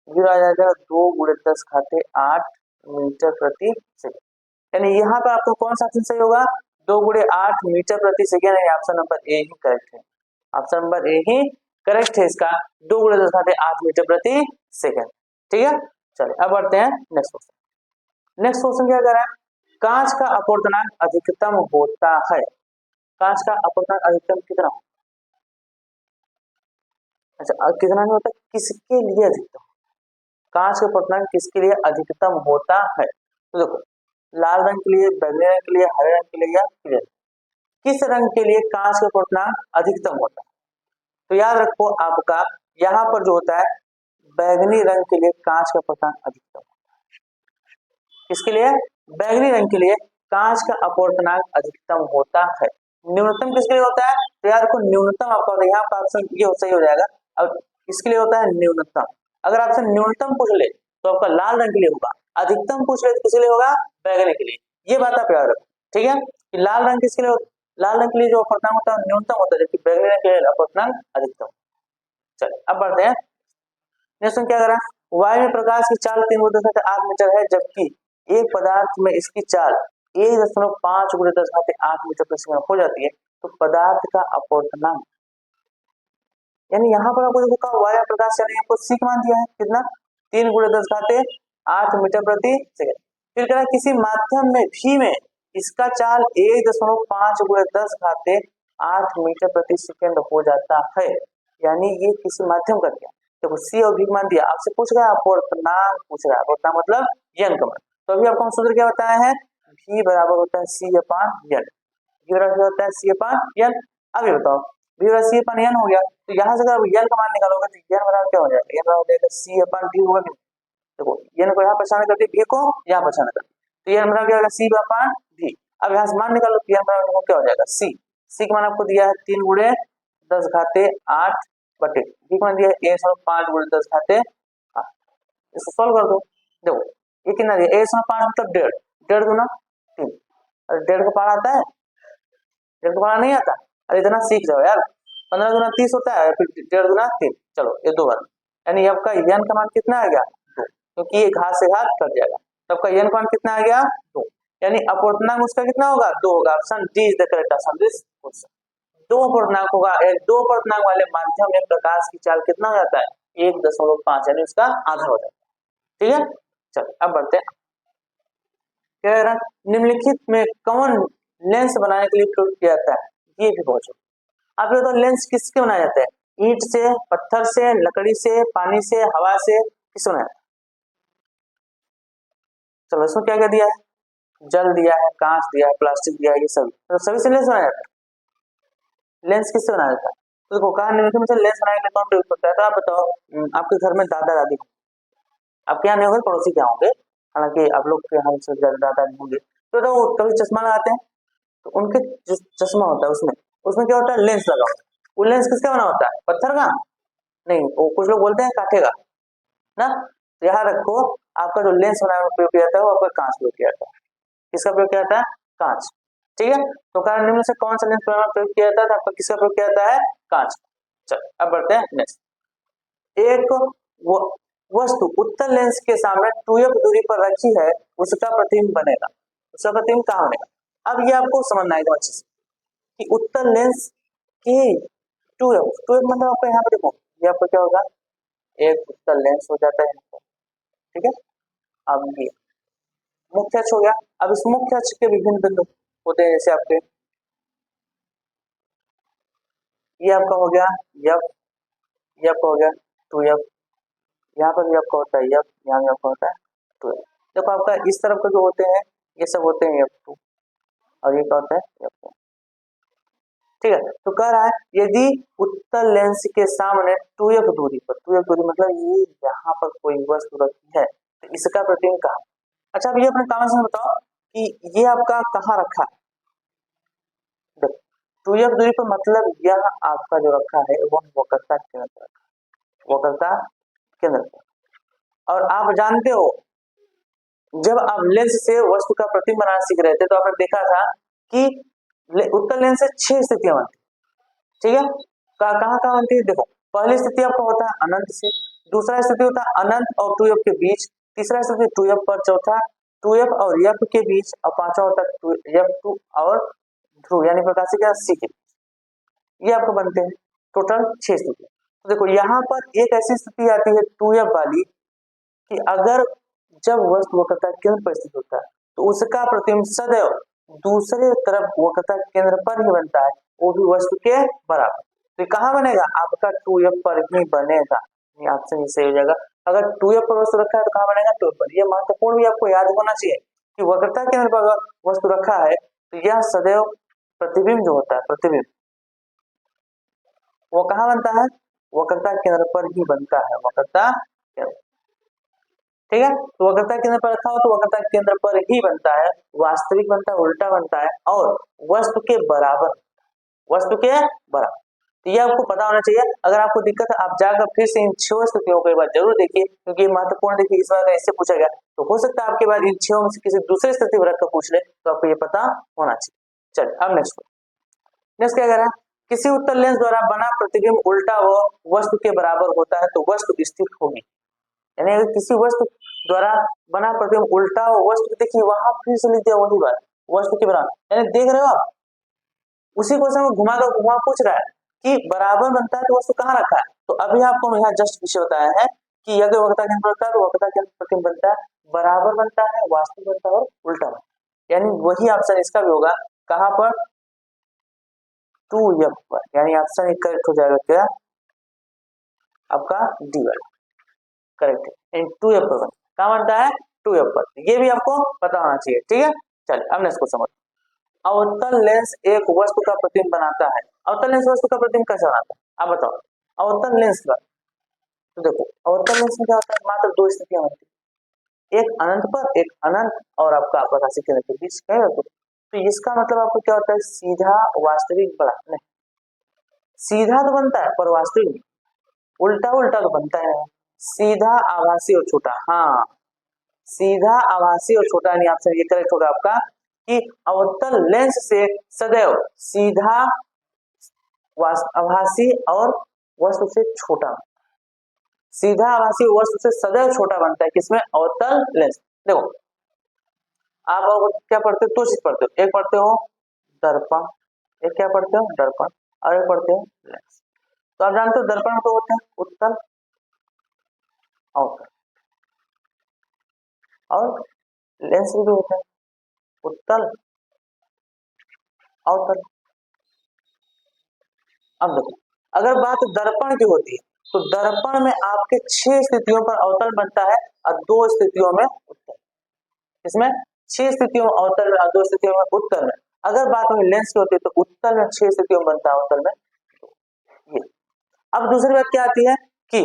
व्यूरा आ जाएगा 2 × 10⁸ मीटर प्रति सेकंड, यानी यहाँ पर आपको कौन सा ऑप्शन सही होगा 2 × 8 मीटर प्रति सेकंड, यानी ऑप्शन नंबर ए ही करेक्ट है, ऑप्शन नंबर ए ही करेक्ट है इसका 2 × 10⁸ मीटर प्रति सेकंड। ठीक है चलिए अब बढ़ते हैं नेक्स्ट क्वेश्चन। नेक्स्ट क्वेश्चन क्या कह रहा है, कांच का अपवर्तनांक अधिकतम होता है, कांच का अपवर्तनांक अधिकतम कितना, अच्छा कितना नहीं होता किसके लिए अधिकतम, कांच का अपवर्तनांक किसके लिए अधिकतम होता है, तो देखो लाल रंग के लिए, बैंगनी रंग के लिए, हरे रंग के लिए या पीले रंग? किस रंग के लिए कांच का अपवर्तनांक अधिकतम होता है? तो याद रखो आपका यहाँ पर जो होता है बैंगनी रंग के लिए कांच का अपवर्तनांक अधिकतम। किसके लिए? बैंगनी रंग के लिए कांच का अपवर्तनांक अधिकतम होता है। न्यूनतम किसके लिए होता है? तो यार को न्यूनतम आपका यहाँ पर ऑप्शन ये सही हो जाएगा। अब किसके लिए होता है? न्यूनतम। अगर आपसे न्यूनतम पूछ ले तो आपका लाल रंग के लिए होगा, अधिकतम पूछ ले तो किसके लिए होगा? बैंगनी के लिए। ये बात आप याद रखो, ठीक है, कि लाल रंग किसके लिए? लाल रंग के लिए जो अपवर्तनांक होता है न्यूनतम होता है, जबकि बैंगनी रंग के लिए अपवर्तनांक अधिकतम। चलिए अब बढ़ते हैं। नेक्स्ट क्या करा? वायु में प्रकाश की चाल 3 × 10⁸ मीटर है, जबकि एक पदार्थ में इसकी चाल 1.5 × 10⁸ मीटर प्रति सेकंड हो जाती है, तो पदार्थ का अपवर्तनांक, यानी यहाँ पर आपको देखो वायु प्रकाश चल आपको सी मान दिया है कितना? 3 × 10⁸ मीटर प्रति सेकंड। फिर कह रहा है किसी माध्यम में भी में इसका चाल 1.5 × 10⁸ मीटर प्रति सेकंड हो जाता है, यानी ये किसी माध्यम का दिया। देखो सी और भी मान दिया, आपसे पूछ रहा है अपवर्तनांक पूछ रहा है, अपवर्तनांक मतलब यन का मान। तो अभी आपको सूत्र क्या बताया है? v बराबर होता है c अपान यन। v बराबर होता है c अपान यन। अब ये बताओ v बराबर c अपान यन हो गया, तो यहाँ से अगर यन का मान निकालोगे तो यन बराबर क्या हो जाएगा? यन बराबर हो जाएगा c अपान v होगा। देखो यन को यहाँ पर शामिल कर दिया, v को यहाँ पर शामिल कर दिया, तो यन बराबर क्या होगा? c अपान v। अब यहाँ से मान निकालो तो यन बराबर क्या हो जाएगा? c। c का मान आपको दिया है 3 × 10⁸ बटे v का मान दिया है 1.5 × 10⁸। इसको सॉल्व कर दो। देखो ये कितना दिया? 1.5 मतलब 1.5, 1.5 गुना 3। अरे 1.5 का पारा आता है? 1.5 का पारा नहीं आता? अरे इतना सीख जाओ यार। 15 गुना 30 होता है, फिर 1.5 गुना 3। चलो ये 2 बार, यानी आपका यन का मान कितना आ गया? 2, क्योंकि ये घात से घात कट जाएगा। तो आपका यन का मान कितना आ गया? 2, यानी अपवर्तनांक उसका कितना होगा? 2 होगा। Option D is the correct answer this question. 2 अपवर्तनांक होगा, 2 अपवर्तनांक वाले माध्यम में प्रकाश की चाल कितना हो जाता है? 1.5, यानी उसका आधा हो जाता है। ठीक है, चलो अब बढ़ते हैं। क्या कह रहा है? निम्नलिखित में कौन लेंस बनाने के लिए प्रयोग किया जाता है? ये भी पूछो। आप ये तो लेंस किसके बनाए जाते हैं? ईंट से, पत्थर से, लकड़ी से, पानी से, हवा से, किससे बनाया? चलो इसमें क्या क्या दिया है? जल दिया है, कांच दिया है, प्लास्टिक दिया है, ये सभी, तो सभी से लेंस बनाया जाता है। लेंस किससे बनाया जाता है? तो देखो कहा निम्नलिखित में से लेंस बनाने के लिए कौन प्रयोग करता है? तो आप बताओ, आपके घर में दादा दादी, आपके यहाँ नहीं होंगे, पड़ोसी के यहाँ होंगे, हालांकि आप लोग के यहाँ से दादा दादी होंगे, तो वो कभी चश्मा लगाते हैं, तो उनके जो चश्मा होता है उसमें उसमें क्या होता है? लेंस लगा होता है। वो लेंस किसका बना होता है? पत्थर का नहीं, वो कुछ लोग बोलते हैं कांटे का ना। तो यहाँ रखो, आपका जो लेंस बनाने में प्रयोग किया जाता है वो आपका कांच प्रयोग किया जाता है। किसका प्रयोग किया जाता है? कांच। ठीक है, तो कारण निम्न से कौन सा लेंस प्रयोग किया जाता है? तो आपका किसका प्रयोग किया जाता है? कांच। चलो अब बढ़ते हैं नेक्स्ट। एक वस्तु उत्तल लेंस के सामने 2f दूरी पर रखी है, उसका प्रतिबिंब बनेगा। उसका प्रतिबिंब कहाँ बनेगा? अब ये आपको समझना है अच्छे से कि उत्तल लेंस की 2f मतलब आपको यहाँ पर देखो, ये आपको क्या होगा? एक उत्तल लेंस हो जाता है, ठीक है। अब ये मुख्य अक्ष हो गया। अब इस मुख्य अक्ष के विभिन्न बिंदु होते हैं, जैसे आपके ये आपका हो गया यफ, ये आपका हो गया 2f, यहाँ पर भी आपका होता है यफ, यहाँ भी आपका होता है 2f। देखो आपका इस तरफ के जो होते हैं ये सब होते हैं f2, और ये क्या होता है f1। ठीक है, तो कह रहा है यदि उत्तल लेंस के सामने 2f दूरी पर, 2f दूरी मतलब ये यहाँ पर कोई वस्तु रखी है, तो इसका प्रतिबिंब कहाँ? अच्छा अब ये अपने कमेंट्स में बताओ कि ये आपका कहाँ रखा है? 2f दूरी पर मतलब यह आपका जो रखा है वह वक्रता केंद्र पर रखा है, वक्रता केंद्र पर। और आप जानते हो जब आप लेंस से वस्तु का प्रतिबिंब बनाना सीख रहे थे तो आपने देखा था कि उत्तल लेंस से 6 स्थितियां बनती, ठीक है। कहाँ कहाँ बनती है? देखो पहली स्थिति आपका होता है अनंत से, दूसरा स्थिति होता है अनंत और 2f के बीच, तीसरा स्थिति 2f पर, चौथा 2f और f के बीच, और पांचवा होता है f2 और ध्रुव यानी प्रकाशिका c के, ये आपको बनते हैं टोटल 6 स्थिति। तो देखो यहाँ पर एक ऐसी स्थिति आती है 2f वाली कि अगर जब वस्तु वक्रता केंद्र पर स्थित होता है तो उसका प्रतिबिंब सदैव दूसरे तरफ वक्रता केंद्र पर ही बनता है, वो भी वस्तु के बराबर। तो कहाँ बनेगा? आपका 2f पर ही बनेगा, ये ऑप्शन सही हो जाएगा। अगर 2f पर वस्तु रखा है तो कहाँ बनेगा? 2f पर। ये महत्वपूर्ण भी आपको याद होना चाहिए कि वक्रता केंद्र पर अगर वस्तु रखा है तो यह सदैव प्रतिबिंब जो होता है, प्रतिबिंब वो कहाँ बनता है, वक्रता केंद्र पर ही बनता है, वक्रता केंद्र। ठीक है, तो वक्रता केंद्र पर रखा हो तो वक्रता केंद्र पर ही बनता है, वास्तविक बनता है, उल्टा बनता है और वस्तु के बराबर, वस्तु के बराबर। तो ये आपको पता होना चाहिए। अगर आपको दिक्कत है आप जाकर फिर से इन 6 स्थितियों को एक बार जरूर देखिए, क्योंकि महत्वपूर्ण देखिए, इस बार इससे पूछा गया तो हो सकता है आपके बाद इन 6 में से किसी दूसरी स्थिति में रखकर पूछ ले, तो आपको ये पता होना चाहिए। चलिए अब नेक्स्ट क्या कह रहा है, किसी उत्तल लेंस द्वारा बना प्रतिबिंब उल्टा व वस्तु के बराबर होता है तो वस्तु स्थिर होगी। यानी अगर किसी वस्तु द्वारा बना प्रतिबिंब उल्टा हो वस्तु, देखिए वहां फिर से लिख दिया वही बात, वस्तु के बराबर, यानी देख रहे हो आप उसी क्वेश्चन को घुमा कर घुमा पूछ रहा है कि बराबर बनता है तो वस्तु कहाँ रखा है। तो अभी आपको यहाँ जस्ट विषय बताया है कि अगर वक्रता केंद्र बनता है तो वक्रता केंद्र प्रतिबिंब बनता है, बराबर बनता है, वास्तविक बनता है और उल्टा बनता है। यानी वही ऑप्शन इसका भी होगा, कहाँ पर, 2F पर, यानी ऑप्शन करेक्ट हो जाएगा क्या आपका डी वाला, करेक्ट है, 2F पर कहाँ बनता है, 2F पर। ये भी आपको पता होना चाहिए। ठीक है, चलिए अब नेक्स्ट को समझ। अवतल लेंस एक वस्तु का प्रतिबिंब बनाता है। अवतल लेंस वस्तु का प्रतिबिंब कैसे बनाता है आप बताओ। अवतल लेंस का तो देखो, अवतल लेंस में क्या होता है, मात्र 2 स्थितियां होती है, एक अनंत पर, एक अनंत और आपका आप्रकाशिक केंद्र के बीच है। तो इसका मतलब आपको क्या होता है, सीधा वास्तविक बड़ा नहीं, सीधा तो बनता है पर वास्तविक नहीं, उल्टा उल्टा तो बनता है, सीधा आभासी और छोटा। हाँ, सीधा आभासी और छोटा, यानी ऑप्शन ये करेक्ट होगा आपका कि अवतल लेंस से सदैव सीधा आभासी और वस्तु से छोटा, सीधा आभासी वस्तु से सदैव छोटा बनता है, किसमें, अवतल लेंस। देखो आप और क्या पढ़ते हो, 2 चीज पढ़ते हो, एक पढ़ते हो दर्पण, एक क्या पढ़ते हो, दर्पण, और एक पढ़ते हो लेंस। तो आप जानते हो दर्पण में तो होते हैं उत्तल अवतल, और लेंस भी होता है उत्तल अवतल। अब देखो अगर बात दर्पण की होती है तो दर्पण में आपके 6 स्थितियों पर अवतल बनता है और 2 स्थितियों में उत्तल। इसमें 6 स्थितियों में अवतल में और 2 स्थितियों में उत्तल में। अगर बात में लेंस की होती है तो उत्तल में 6 स्थितियों में बनता है, अवतल में ये। अब दूसरी बात क्या आती है कि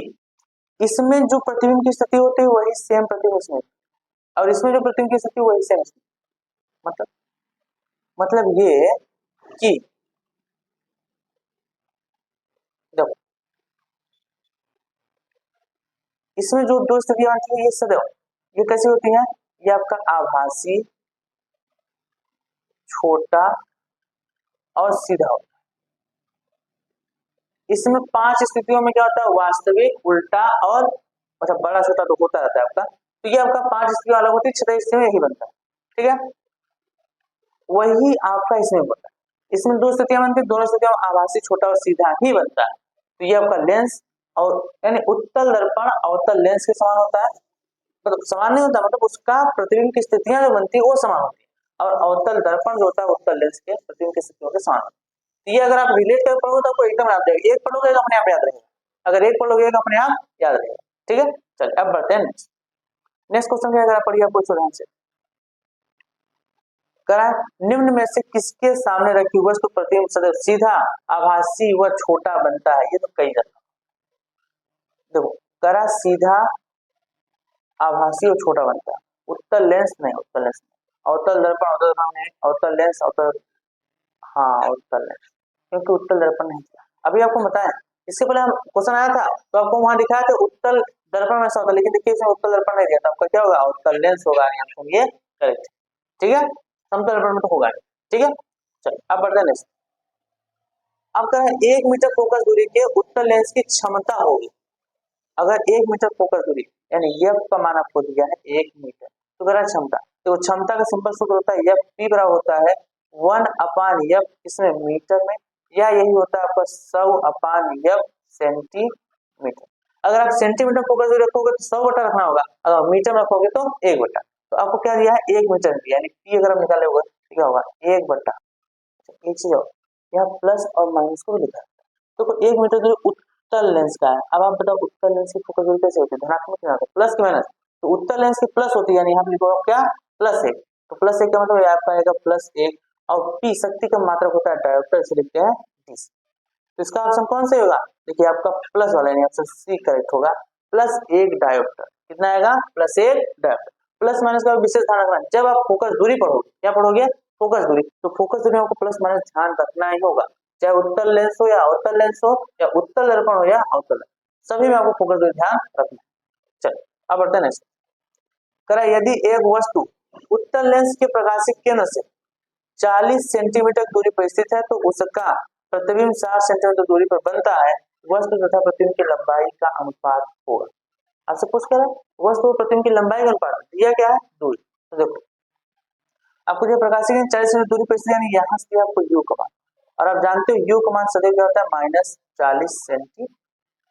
इसमें जो प्रतिबिंब की स्थिति होती है वही सेम प्रतिबिंब इसमें, और इसमें जो प्रतिबिंब की स्थिति वही सेम इसमें। मतलब ये कि देखो इसमें जो 2 स्थितियां आती है ये सदैव, ये कैसी होती है, ये आपका आभासी, छोटा और सीधा होता है। इसमें 5 स्थितियों में क्या होता है, वास्तविक, उल्टा और मतलब बड़ा छोटा तो होता रहता है आपका। तो ये आपका 5 स्थितियां अलग होती है, 6 स्थितियों में यही बनता है। ठीक है, वही आपका इसमें बनता है। इसमें 2 स्थितियां बनती है, दोनों स्थितियों में आभासी, छोटा और सीधा ही बनता है। तो ये आपका लेंस और यानी उत्तल दर्पण अवतल लेंस के समान होता है, मतलब समान नहीं होता, मतलब उसका प्रतिबिंब की स्थितियां जो बनती है वो समान होती है, और अवतल दर्पण जो होता है उत्तल लेंस के प्रतिबिंब की स्थितियों के समान होता है। ये अगर आप रिलेट कर पढ़ोगे तो आपको एकदम याद रहेगा, एक पढ़ोगे तो अपने आप याद रहेगा, अगर एक पढ़ोगे तो अपने आप याद रहेगा। ठीक है, चलिए अब बढ़ते हैं नेक्स्ट। नेक्स्ट क्वेश्चन क्या अगर पढ़िए आपको ध्यान से करा, निम्न में से किसके सामने रखी वस्तु प्रतिबिंब सदैव सीधा, आभासी व छोटा बनता है। ये तो कई रखा, देखो करा सीधा, आभासी और छोटा बनता है, उत्तल लेंस नहीं, उत्तल लेंस नहीं, अवतल दर्पण, अवतल दर्पण नहीं, अवतल लेंस, अवतल, हाँ उत्तल लेंस, क्योंकि उत्तल दर्पण नहीं था। अभी आपको बताया इससे पहले हम क्वेश्चन आया था तो आपको वहां दिखाया था उत्तल दर्पण में होता, लेकिन देखिए इसमें उत्तल दर्पण नहीं दिया था, आपका क्या होगा, उत्तल लेंस होगा, ये करेक्ट। ठीक है, समतल दर्पण में तो होगा नहीं। ठीक है, चलिए अब बढ़ते हैं नेक्स्ट। अब कह रहे हैं 1 मीटर फोकस दूरी के उत्तल लेंस की क्षमता होगी। अगर 1 मीटर फोकस दूरी, यानी एफ का मान आपको दिया है 1 मीटर, तो कह क्षमता, तो क्षमता का सिंपल सूत्र होता है एफ पी बराबर होता है 1/f, इसमें मीटर में, या यही होता है आपका 100/f सेंटीमीटर। अगर आप सेंटीमीटर फोकस दूरी रखोगे तो 100 बटा रखना होगा, अगर मीटर में रखोगे तो 1 बटा। तो आपको क्या दिया है, 1 मीटर दिया, यानी पी अगर आप निकाले होगा तो क्या होगा 1 बटा, एक चीज और यहाँ प्लस और माइनस को भी लिखा है। तो 1 मीटर दूरी उत्तल लेंस का है। अब आप बताओ उत्तल लेंस की फोकस दूरी कैसे होती है, धनात्मक या प्लस की माइनस, तो उत्तल लेंस की प्लस होती है, यानी यहाँ पे लिखो क्या, प्लस है, तो प्लस एक का मतलब ये आपका आएगा प्लस एक, और पी शक्ति का मात्रक होता है डायोप्टर, इसे लिखते हैं डी। तो इसका ऑप्शन कौन सा होगा, देखिए आपका प्लस वाला यानी ऑप्शन सी करेक्ट होगा, प्लस एक डायोप्टर। कितना आएगा, प्लस एक डायोप्टर। प्लस माइनस का विशेष ध्यान रखना, जब आप फोकस दूरी पढ़ोगे, क्या पढ़ोगे, फोकस दूरी, तो फोकस दूरी में आपको प्लस माइनस ध्यान रखना ही होगा, चाहे उत्तल लेंस हो या अवतल लेंस हो, या उत्तल दर्पण हो या अवतल, सभी में आपको फोकस दूरी ध्यान रखना है। चलो अब बढ़ते हैं नेक्स्ट। करा यदि एक वस्तु उत्तल लेंस के प्रकाशिक केंद्र से 40 सेंटीमीटर दूरी पर स्थित है तो उसका प्रतिबिंब 60 सेंटीमीटर दूरी पर बनता है, वस्तु तथा प्रतिबिंब की लंबाई का अनुपात होगा। आपसे पूछ कर वस्तु और प्रतिबिंब की लंबाई का अनुपात दिया क्या है, दूरी। तो देखो आपको जो प्रकाशिक 40 सेंटीमीटर दूरी पर स्थित यानी यहाँ से आपको यू का मान, और आप जानते हो यू का मान सदैव क्या होता है, -40 सेंटी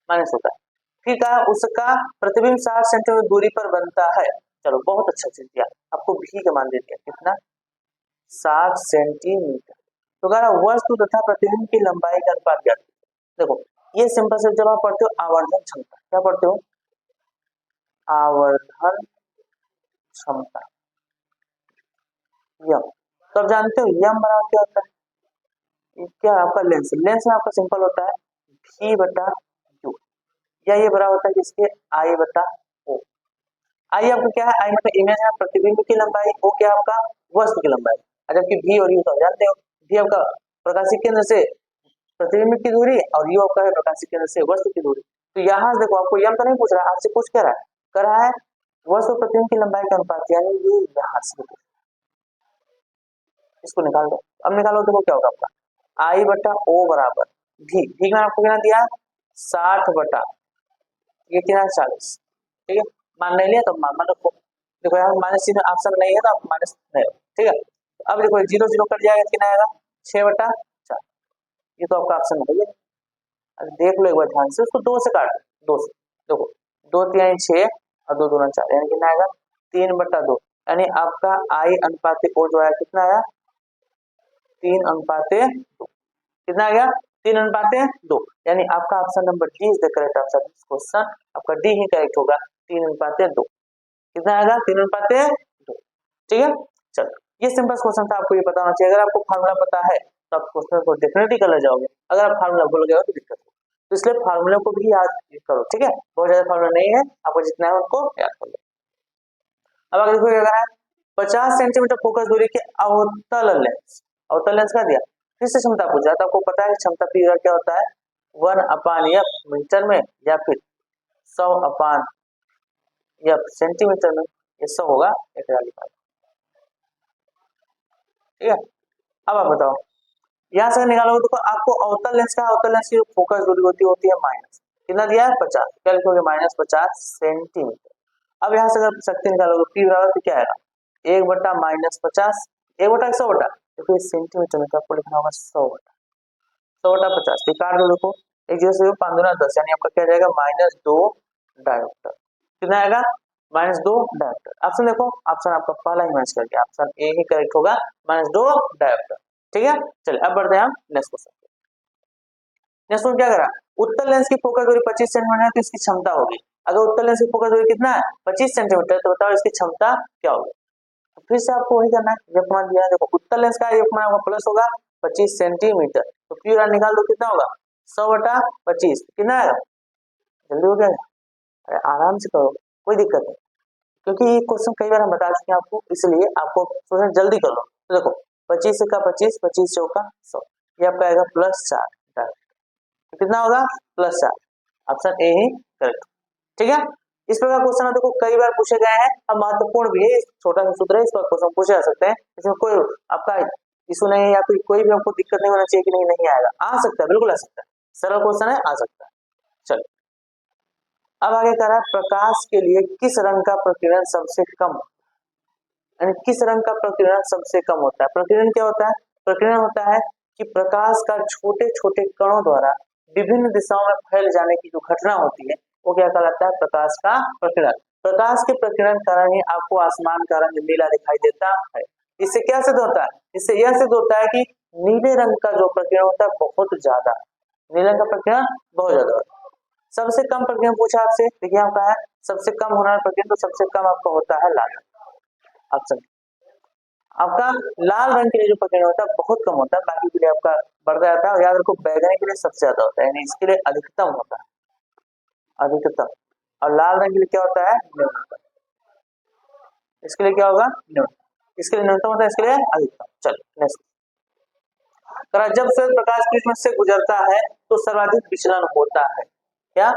माइनस होता है। फिर कहा उसका प्रतिबिंब 60 सेंटीमीटर दूरी पर बनता है। चलो बहुत अच्छा चीज दिया, आपको भी का मान दे दिया, कितना, 60 सेंटीमीटर। तो कह रहा वस्तु तथा प्रतिबिंब की लंबाई का अनुपात ज्ञात। देखो ये सिंपल से जब आप पढ़ते हो आवर्धन क्षमता, क्या पढ़ते हो, आवर्धन क्षमता यम। तो आप जानते हो यम बराबर क्या होता है, ये क्या आपका लेंस, लेंस में आपका सिंपल होता है भी बटा यू, या ये बराबर होता है किसके, आई बटा ओ। आई आपका क्या है, आई मतलब इमेज है, प्रतिबिंब की लंबाई, ओ क्या आपका वस्तु की लंबाई, जबकि भी और यू तो जानते हो, भी आपका प्रकाशिक केंद्र से प्रतिबिंब की दूरी और यू आपका है प्रकाशिक केंद्र से वस्तु की दूरी। तो यहाँ देखो आपको यम तो नहीं पूछ रहा, आपसे पूछ क्या रहा है, कर रहा है वस्तु प्रतिबिंब की लंबाई का अनुपात, यानी ये यहाँ से इसको निकाल दो। अब निकालो, देखो क्या होगा आपका आई बटा ओ बराबर भी में आपको कितना दिया 60 बटा ये कितना 40, ठीक है, मान नहीं लिया तो मान रखो। देखो यहाँ माइनस चिन्ह ऑप्शन नहीं है तो आप माइनस नहीं, ठीक है। अब देखो 0 0 कट जाएगा, कितना आएगा 6 बटा 4, ये तो आपका ऑप्शन है। देख लो एक बार ध्यान से, उसको 2 से काट, 2 से, देखो 2 3 6 और 2 2 4, यानी कितना आएगा 3 बटा 2, यानी आपका आई अनुपात ओ जो है कितना आया 3 अनुपात 2, कितना आ गया 3 अनुपात 2, यानी आपका option number D is the correct answer this question, आपका डी ही करेक्ट होगा, 3 अनुपात 2, कितना आएगा 3 अनुपात 2, ठीक है। चलो ये सिंपल क्वेश्चन था, आपको ये पता होना चाहिए, अगर आपको फार्मूला पता है तो आप क्वेश्चन को डेफिनेटली कर ले जाओगे, अगर आप फार्मूला भूल गए हो तो दिक्कत हो, तो इसलिए फार्मूले को भी याद करो, ठीक है, बहुत ज्यादा फार्मूला नहीं है, आपको जितना है उनको याद कर लो। अब अगर देखो अगर है 50 सेंटीमीटर फोकस दूरी के अवतल लेंस, अवतल लेंस का दिया, फिर से क्षमता पूछा, तो आपको पता है क्षमता पी क्या होता है 1/f मीटर में या फिर 100/f सेंटीमीटर में, ये 100 होगा 1,000, ठीक है। अब आप बताओ यहाँ से निकालोगे तो आपको अवतल लेंस का, अवतल लेंस की फोकस दूरी होती है माइनस, कितना दिया है 50, क्या लिखोगे -50 सेंटीमीटर। अब यहाँ से अगर शक्ति निकालोगे पी बराबर तो क्या आएगा 1/-50, 1/100, तो फिर सेंटीमीटर में आपको लिखना होगा 100/50, काट दो, देखो एक जीरो से 5 दूना 10, यानी आपका क्या जाएगा -2 डायोप्टर, कितना आएगा -2 डायोप्टर। ऑप्शन देखो, ऑप्शन आपका पहला ही मैच कर गया, ऑप्शन ए ही करेक्ट होगा -2 डायोप्टर, ठीक है। चलिए अब बढ़ते हैं हम नेक्स्ट क्वेश्चन। नेक्स्ट क्या करा, उत्तल लेंस की फोकस दूरी 25 सेंटीमीटर है तो इसकी क्षमता होगी, अगर उत्तल लेंस की फोकस दूरी कितना है 25 सेंटीमीटर, तो बताओ इसकी क्षमता क्या होगी। तो फिर से आपको वही करना है, एफ मान दिया है, देखो उत्तल लेंस का एफ मान प्लस होगा 25 सेंटीमीटर, तो फिर निकाल दो कितना होगा 100/25, कितना आएगा, जल्दी हो जाएगा, अरे आराम से करो कोई दिक्कत नहीं, क्योंकि ये क्वेश्चन कई बार हम बता चुके हैं आपको, इसलिए आपको सोचना जल्दी कर लो। तो देखो 25 का 25, 25 चौका 100, ये आपका आएगा +4, तो कितना होगा +4, ऑप्शन ए ही करेक्ट, ठीक है। इस प्रकार क्वेश्चन देखो कई बार पूछे गए हैं, अब महत्वपूर्ण भी है, छोटा सा सूत्र है, इस पर क्वेश्चन पूछे जा सकते हैं, इसमें कोई आपका इशू नहीं है या फिर कोई भी आपको दिक्कत नहीं होना चाहिए कि नहीं आएगा, आ सकता है, बिल्कुल आ सकता है, सरल क्वेश्चन है, आ सकता है। चलो अब आगे कह रहा है प्रकाश के लिए किस रंग का प्रकीर्णन सबसे कम, यानी किस रंग का प्रकीर्णन सबसे कम होता है। प्रकीर्णन क्या होता है, प्रकीर्णन होता है कि प्रकाश का छोटे छोटे कणों द्वारा विभिन्न दिशाओं में फैल जाने की जो घटना होती है वो क्या कहलाता है, प्रकाश का प्रकीर्णन। प्रकाश के प्रकीर्णन कारण ही आपको आसमान का रंग नीला दिखाई देता है। इससे क्या सिद्ध होता है, इससे यह सिद्ध होता है कि नीले रंग का जो प्रकीर्णन होता है बहुत ज्यादा, नीले रंग का प्रकीर्णन बहुत ज्यादा होता है। सबसे कम प्रकीर्णन पूछा आपसे, देखिए आपका है सबसे कम होना प्रकीर्णन, तो सबसे कम आपका होता है लाल, ऑप्शन आपका लाल रंग के लिए जो प्रकीर्णन होता है बहुत कम होता है, बाकी के लिए आपका बढ़ता जाता है। और याद रखो बैगनी के लिए सबसे ज्यादा होता है, यानी इसके लिए अधिकतम होता है, अधिकतम। और लाल रंग के लिए क्या होता है, न्यूनतम। इसके लिए क्या होगा, न्यूनतम। इसके लिए न्यूनतम होता है, इसके लिए अधिकतम। चलो नेक्स्ट। जब श्वेत प्रकाश प्रिज्म से गुजरता है तो सर्वाधिक विचलन होता है। क्या,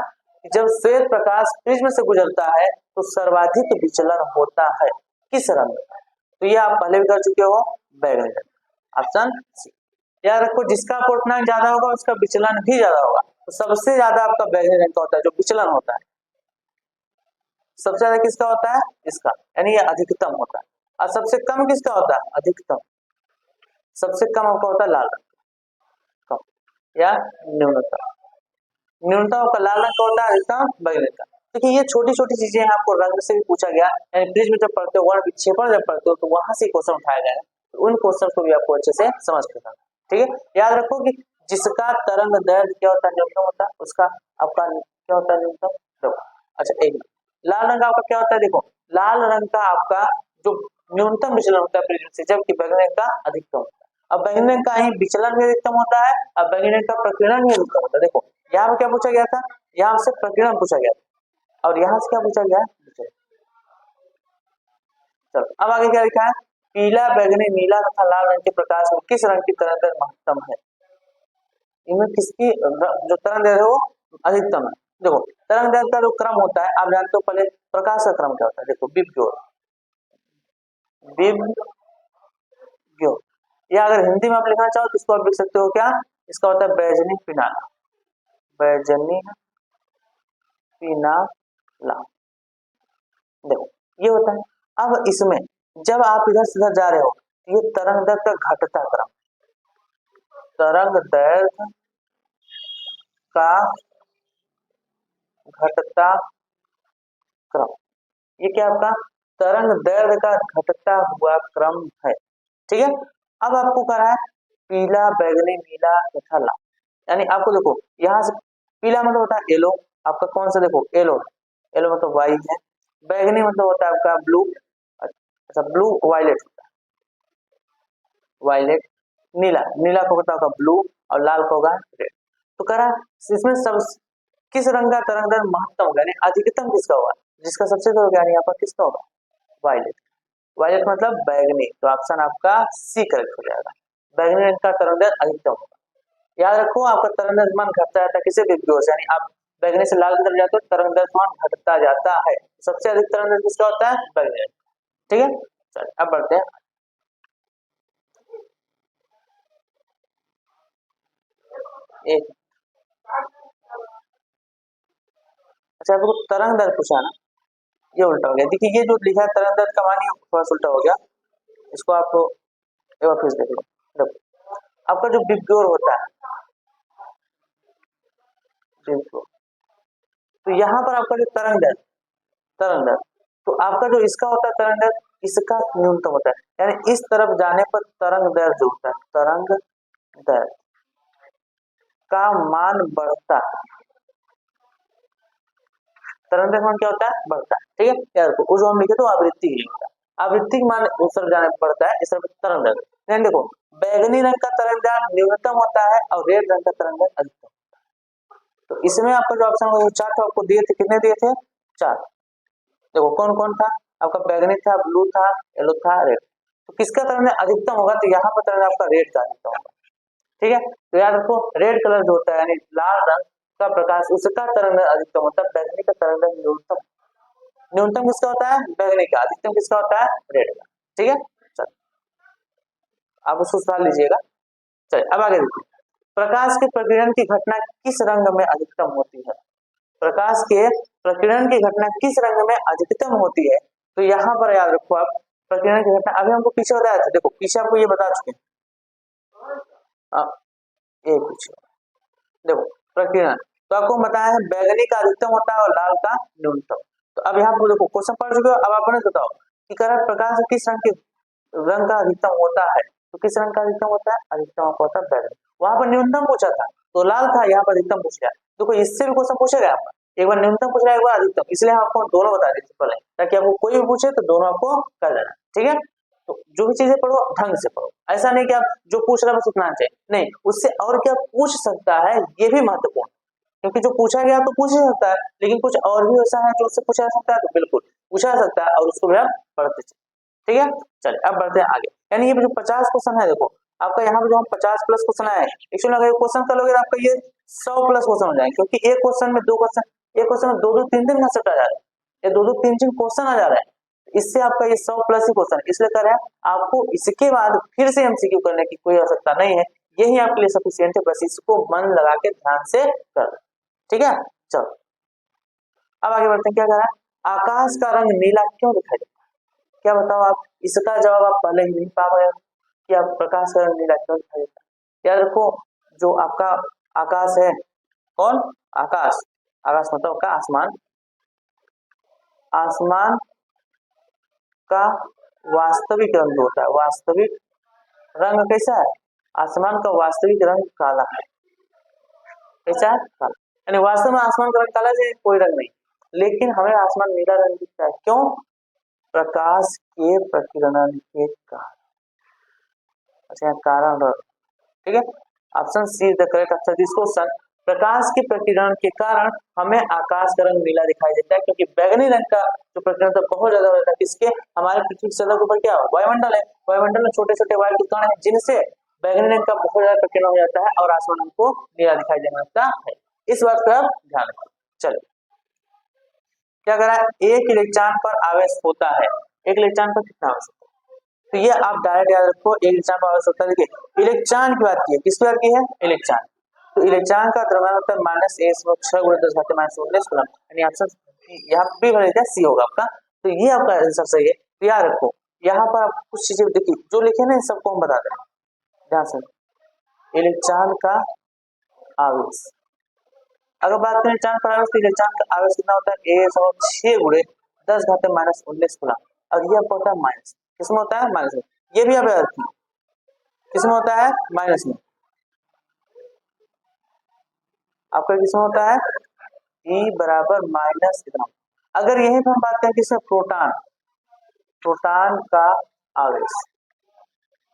जब श्वेत प्रकाश प्रिज्म से गुजरता है तो सर्वाधिक विचलन होता है, किस रंग में? तो ये आप पहले भी कर चुके हो, बैगनी रंग। Option C. याद रखो जिसका पूर्णांक ज्यादा होगा उसका विचलन भी ज्यादा होगा, तो सबसे ज्यादा आपका बैगनी रंग का होता है जो विचलन होता है। सबसे ज्यादा किसका होता है, इसका, यानी ये अधिकतम होता है। और सबसे कम किसका होता है, अधिकतम। सबसे कम आपका होता है लाल रंग कम, या न्यूनतम। न्यूनतम आपका लाल रंग का होता है, अधिकतम बैगनी का। देखिए ये छोटी छोटी चीजें हैं, आपको रंग से भी पूछा गया, यानी प्रिज्म जब पढ़ते हो, वर्ण विक्षेपण जब पढ़ते हो, तो वहां से क्वेश्चन उठाया गया है। तो उन क्वेश्चन को भी आपको अच्छे से समझ के करना, ठीक है। याद रखो कि जिसका तरंग दैर्घ्य क्या होता है, न्यूनतम होता है, उसका आपका क्या होता है, न्यूनतम। देखो अच्छा, एक लाल रंग आपका क्या होता है, देखो लाल रंग का आपका जो न्यूनतम विचलन होता है प्रिज्म से, जबकि बैगनी रंग का अधिकतम होता है। अब बैगनी रंग का ही विचलन भी अधिकतम होता है, अब बैगनी रंग का प्रकीर्णन भी अधिकतम होता है। देखो यहाँ पे क्या पूछा गया था, यहाँ से प्रकीर्णन पूछा गया था, और यहाँ से क्या पूछा गया है। चलो अब आगे क्या लिखा है, पीला बैगनी नीला तथा लाल रंग के प्रकाश में किस रंग की तरंगदैर्घ्य महत्तम है। इनमें किसकी जो तरंगदैर्घ्य है वो अधिकतम है। देखो तरंगदैर्घ्य का जो क्रम होता है आप जानते हो, पहले प्रकाश का क्रम क्या होता है, देखो विबग्योर, विबग्योर। या अगर हिंदी में आप लिखना चाहो तो इसको आप लिख सकते हो क्या, इसका होता है बैजनी पिनाला, बैजनी पिनाला। देखो ये होता है। अब इसमें जब आप इधर से इधर जा रहे हो, ये तरंगदैर्घ्य का घटता क्रम, तरंगदैर्घ्य का घटता क्रम, ये क्या आपका तरंगदैर्घ्य का घटता हुआ क्रम है, ठीक है। अब आपको कह रहा है पीला बैगनी नीला तथा लाल, यानी आपको देखो यहाँ से पीला मतलब होता है येलो, आपका कौन सा, देखो येलो, येलो मतलब वाइट है। बैगनी मतलब होता है आपका ब्लू, अच्छा ब्लू वायलेट होता है, वायलेट। नीला, नीला को होता होगा ब्लू, और लाल को होगा रेड। तो कह रहा है इसमें सब किस रंग का तरंगदैर्घ्य महत्तम होगा, यानी अधिकतम किसका होगा, जिसका सबसे ज्यादा होगा, यानी यहाँ पर किसका होगा, वायलेट। वायलेट मतलब बैगनी, तो ऑप्शन आपका सी करेक्ट हो जाएगा, बैगनी रंग का तरंगदैर्घ्य अधिकतम होगा। याद रखो आपका तरंगदैर्घ्य मान घटता जाता है किसी भी विबग्योर से, यानी आप बैगनी से लाल की तरफ जाते हो तरंगदैर्घ्य मान घटता जाता है। सबसे अधिक तरंगदैर्घ्य किसका होता है, बैगनी रंग, ठीक है। चलिए अब बढ़ते हैं। एक अच्छा आपको तरंगदैर्घ्य पूछा ना, ये उल्टा हो गया। देखिए ये जो लिखा है तरंगदैर्घ्य का मान, ये थोड़ा सा उल्टा हो गया, इसको आप एक बार फिर से देख लो। देखो आपका जो विबग्योर होता है, विबग्योर, तो यहाँ पर आपका जो तरंगदैर्घ्य, तरंगदैर्घ्य, तो आपका जो इसका होता है तरंगदैर्घ्य, इसका न्यूनतम होता है, यानी इस तरफ जाने पर तरंगदैर्घ्य जो होता है, तरंगदैर्घ्य का मान बढ़ता है, तरंगदैर्घ्य मान क्या होता है, बढ़ता है, ठीक है। याद रखो उस हम लिखे तो आवृत्ति ही होता है, आवृत्ति मान उस तरफ जाने पर बढ़ता है, इस तरफ तरंगदैर्घ्य। यानी देखो बैगनी रंग का तरंगदैर्घ्य न्यूनतम होता है और रेड रंग का तरंगदैर्घ्य अधिकतम। तो इसमें आपका जो ऑप्शन चार तो आपको दिए थे, कितने दिए थे, चार। देखो कौन कौन था, आपका बैगनी था, ब्लू था, येलो था, रेड। तो किसका तरंगदैर्घ्य अधिकतम होगा, तो यहाँ पर तरंगदैर्घ्य आपका रेड का अधिकतम होगा, ठीक है। तो याद रखो रेड कलर जो होता है यानी लाल रंग का प्रकाश, उसका तरंगदैर्घ्य अधिकतम होता है, बैगनी का तरंगदैर्घ्य न्यूनतम। न्यूनतम किसका होता है, बैगनी का, अधिकतम किसका होता है, रेड का, ठीक है। चलो आप उसको सुधार लीजिएगा। चलिए अब आगे देखिए, प्रकाश के प्रकीर्णन की घटना किस रंग में अधिकतम होती है, प्रकाश के प्रकीर्णन की घटना किस रंग में अधिकतम होती है। तो यहाँ पर याद रखो आप प्रकीर्णन की घटना, अभी हमको पीछे बताया था, देखो पीछे आपको ये बता चुके हैं, ये कुछ देखो प्रकीर्णन, तो आपको बताया है बैगनी का अधिकतम होता है और लाल का न्यूनतम। तो अब यहाँ पर देखो क्वेश्चन पढ़ चुके हो, अब आप बताओ कि कह प्रकाश किस रंग के रंग का अधिकतम होता है, तो किस रंग का अधिकतम होता है, अधिकतम आपको होता है बैगनी। वहां पर न्यूनतम पूछा था तो लाल था, यहाँ पर अधिकतम पूछ गया। देखो इससे भी क्वेश्चन पूछेगा आपका, एक बार न्यूनतम पूछ रहा है, एक बार अधिकतम, इसलिए आपको दोनों बता देते पहले, ताकि आपको कोई भी पूछे तो दोनों आपको कर लेना, ठीक है। तो जो भी चीजें पढ़ो ढंग से पढ़ो, ऐसा नहीं कि आप जो पूछ रहा है बस उतना चाहिए, नहीं, उससे और क्या पूछ सकता है ये भी महत्वपूर्ण, क्योंकि जो पूछा गया तो पूछ ही सकता है, लेकिन कुछ और भी ऐसा है जो उससे पूछा जा सकता है, तो बिल्कुल पूछा जा सकता है और उसको भी आप पढ़ते चलिए। ठीक है, चलिए अब बढ़ते हैं आगे। यानी ये जो 50 क्वेश्चन है, देखो आपका यहाँ पे जो हम 50 प्लस क्वेश्चन आए, एक्चुअली अगर क्वेश्चन करोगे तो आपका ये 100 प्लस क्वेश्चन हो जाएंगे, क्योंकि एक क्वेश्चन में 2 क्वेश्चन, एक क्वेश्चन में 2-2 3-3 कंसेप्ट आ जा रहे हैं, ये 2-2 3-3 क्वेश्चन आ जा रहे हैं, इससे आपका ये 100 प्लस ही क्वेश्चन, इसलिए कर रहे हैं आपको इसके बाद फिर से एमसीक्यू करने की कोई आवश्यकता नहीं है, यही आपके लिए सफिशिएंट है, बस इसको मन लगा के ध्यान से कर। ठीक है, चलो अब आगे बढ़ते हैं। क्या कह रहा है, आकाश का रंग नीला क्यों दिखाई देता है? क्या बताओ आप, इसका जवाब आप पहले ही नहीं पा गए कि आप प्रकाश का रंग नीला क्यों दिखाई देता है। याद रखो, जो आपका आकाश है, कौन, आकाश, आकाश मतलब का आसमान, आसमान का वास्तविक रंग होता है, वास्तविक रंग कैसा है, आसमान का वास्तविक रंग काला है, कैसा है, काला, यानी वास्तव में आसमान का रंग काला है, कोई रंग नहीं, लेकिन हमें आसमान नीला रंग दिखता है, क्यों, प्रकाश के प्रकीर्णन के कारण। अच्छा, कारण, ठीक है, option C is the correct answer this question. प्रकाश के प्रकीर्णन के कारण हमें आकाश का रंग नीला दिखाई देता है, क्योंकि बैगनी रंग का जो प्रकीर्णन बहुत ज्यादा होता है, किसके, हमारे पृथ्वी सतह के ऊपर क्या वायुमंडल है, वायुमंडल में छोटे छोटे वायु के कण है, जिनसे बैगनी रंग का बहुत ज्यादा प्रकीर्णन हो जाता है और आसमान हमको नीला दिखाई देने लगता है। इस बात का आप ध्यान रखें। चलो क्या करा है, एक इलेक्ट्रॉन पर आवेश होता है, एक इलेक्ट्रॉन पर कितना आवेश होता है, तो ये आप डायरेक्ट याद रखो, एक इलेक्ट्रॉन पर आवेश होता है। देखिए इलेक्ट्रॉन की बात की है, किसकी बात की है, इलेक्ट्रॉन, तो इलेक्ट्रॉन का द्रव्यमान होता है -6 × 10⁻¹⁹ कूलम, यानी ऑप्शन यहाँ भी भर सी होगा आपका, तो ये आपका आंसर सही है। तो याद रखो, यहाँ पर आप कुछ चीजें देखिए जो लिखे ना, सबको हम बता दें ध्यान से। इलेक्ट्रॉन का आवेश, अगर बात करें इलेक्ट्रॉन पर आवेश, तो इलेक्ट्रॉन का आवेश कितना होता है, 6 × 10⁻¹⁰ कूलम, और ये आपको होता है माइनस, किसमें होता है, माइनस में, ये भी आप याद रखिए, किसमें होता है, माइनस में, आपका किसमें होता है, E बराबर माइनस कितना। अगर यही पर हम बात करें किसमें, प्रोटॉन, प्रोटॉन का आवेश,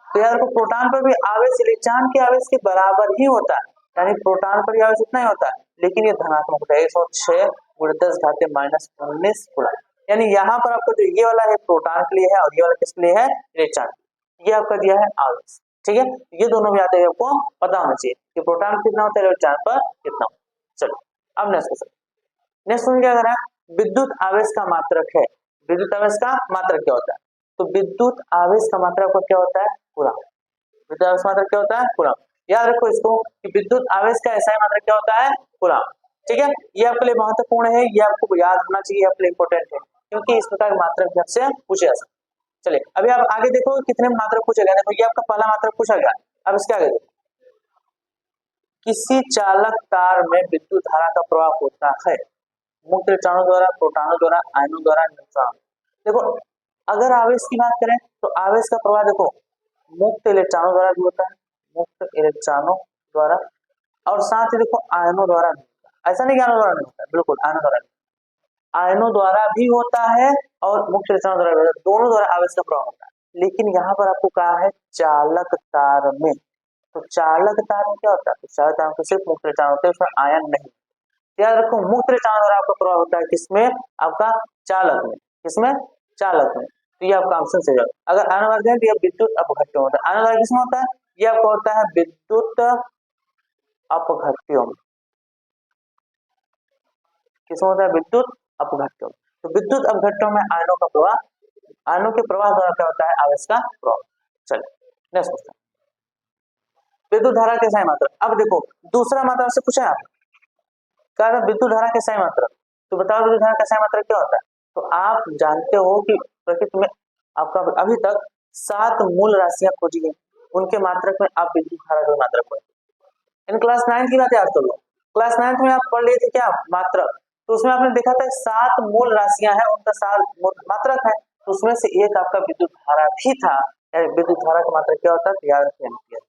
तो यार को प्रोटॉन पर भी आवेश इलेक्ट्रॉन के आवेश के बराबर ही होता है, यानी प्रोटॉन पर भी आवेश उतना ही होता है, लेकिन ये धनात्मक होता है, 106 × 10⁻¹⁹ कूलम, यानी यहाँ पर आपको जो ये वाला है प्रोटॉन के लिए है और ये वाला किसके लिए है, इलेक्ट्रॉन, ये आपका दिया है आवेश। ठीक है, ये दोनों भी आते हैं, आपको पता होना चाहिए कि प्रोटॉन कितना होता है, इलेक्ट्रॉन पर कितना। चलो अब नेक्स्ट क्वेश्चन, नेक्स्ट क्वेश्चन क्या कर रहा है, विद्युत आवेश का मात्रक है, विद्युत आवेश का मात्रक क्या होता है, तो विद्युत आवेश का मात्रक आपका क्या होता है, कूलम, विद्युत आवेश का मात्रक क्या होता है, कूलम, याद रखो इसको कि विद्युत आवेश का ऐसा मात्रक क्या होता है, कूलम। ठीक है, ये आपके लिए महत्वपूर्ण है, ये आपको याद होना चाहिए, आपके लिए इंपॉर्टेंट है, क्योंकि इस प्रकार के मात्रक आपसे पूछे जा सकते। चलिए अभी आप आगे देखो कितने मात्रक पूछा गया, देखो ये आपका पहला मात्रक पूछा गया, अब इसके आगे देखो, किसी चालक तार में विद्युत धारा का प्रवाह होता है, मुक्त इलेक्ट्रॉनों द्वारा, प्रोटॉनों द्वारा, आयनों द्वारा, न्यूट्रॉन। देखो अगर आवेश की बात करें तो आवेश का प्रवाह देखो मुक्त इलेक्ट्रॉनों द्वारा भी होता है, मुक्त इलेक्ट्रॉनों द्वारा, और साथ ही देखो आयनों द्वारा भी होता है, ऐसा नहीं कि आयनों द्वारा नहीं होता है, बिल्कुल आयनों द्वारा, आयनों द्वारा भी होता है और मुक्त इलेक्ट्रॉनों द्वारा भी होता है, दोनों द्वारा आवेश का प्रवाह होता है, लेकिन यहाँ पर आपको कहा है चालक तार में, तो चालक तार में क्या होता है, तो चालक तार में सिर्फ मुक्त इलेक्ट्रॉन होते हैं, उसमें आयन नहीं। याद रखो मुक्त इलेक्ट्रॉन द्वारा आपका प्रवाह होता है किसमें, आपका चालक में, किसमें, चालक में, तो ये आपका ऑप्शन सही है। अगर आयन वर्ग है तो ये विद्युत अपघट्य होता है, आयन वर्ग किसमें होता है, ये आपका होता है विद्युत अपघट्यों, किसमें होता है, विद्युत अपघट्यों, तो विद्युत अपघट्यों में आयनों का प्रवाह, आयनों के प्रवाह द्वारा क्या होता है, आवेश का प्रवाह। चलिए नेक्स्ट क्वेश्चन, विद्युत धारा के सही मात्रक। अब देखो दूसरा मात्रक से पूछा है, क्या विद्युत धारा के सही मात्रक, तो बताओ विद्युत धारा का सही मात्रक क्या होता है, तो आप जानते हो कि प्रकृति में आपका अभी तक 7 मूल राशियां खोजी गई, उनके मात्रक में आप विद्युत धारा का मात्रक पढ़े, इन क्लास 9 की बात याद कर लो, क्लास 9 में आप पढ़ लिए थे क्या मात्रक, तो उसमें आपने देखा था 7 मूल राशियां हैं, उनका 7 मात्रक है, तो उसमें से एक आपका विद्युत धारा भी था, विद्युत धारा का मात्रक क्या होता है, याद रखिए एम्पियर,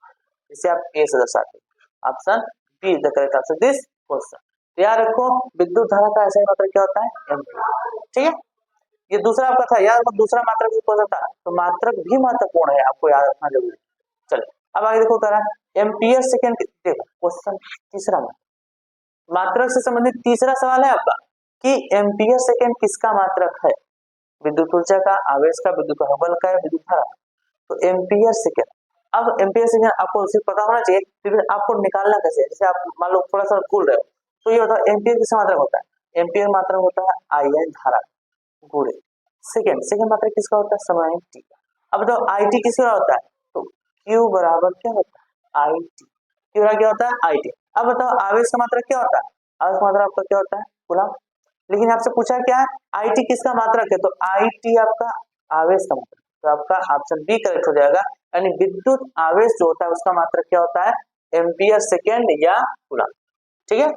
इसे आप ए से दर्शाते हैं, option B is the correct answer this question. याद रखो विद्युत धारा का ऐसा ही मात्रक क्या होता है, एम्पियर। ठीक है, ये दूसरा आपका था यार, दूसरा मात्रक भी हो सकता, तो मात्रक भी महत्वपूर्ण है, आपको याद रखना जरूरी। चलिए अब आगे देखो, कह रहा है एम्पियर सेकेंड। देखो क्वेश्चन तीसरा मात्रक से संबंधित तीसरा सवाल है आपका कि एम्पियर सेकेंड किसका मात्रक है? विद्युत ऊर्जा का, आवेश का, विद्युत हबल का, विद्युत धारा। तो एम्पियर सेकेंड, अब एम्पियर सेकेंड आपको सिर्फ पता होना चाहिए, फिर आपको निकालना कैसे है। जैसे आप मान लो थोड़ा सा भूल रहे हो, तो ये बताओ एम्पियर किसका मात्रक होता है? एम्पियर मात्रक होता है आई एन धारा गुणे सेकेंड। सेकेंड मात्रक किसका होता है? समय टी। अब बताओ आई टी किसका होता है? तो क्यू बराबर क्या होता है? I T. क्यू बराबर क्या होता है? I T. अब बताओ आवेश का मात्रक क्या होता है? आवेश का मात्रक आपका क्या होता है? कूलम। लेकिन आपसे पूछा क्या है? आई टी किसका मात्रक है? तो आई टी आपका आवेश का मात्रक, तो आपका ऑप्शन बी करेक्ट हो जाएगा। यानी विद्युत आवेश जो होता है उसका मात्रक क्या होता है? एम्पियर सेकेंड या कूलम। ठीक है,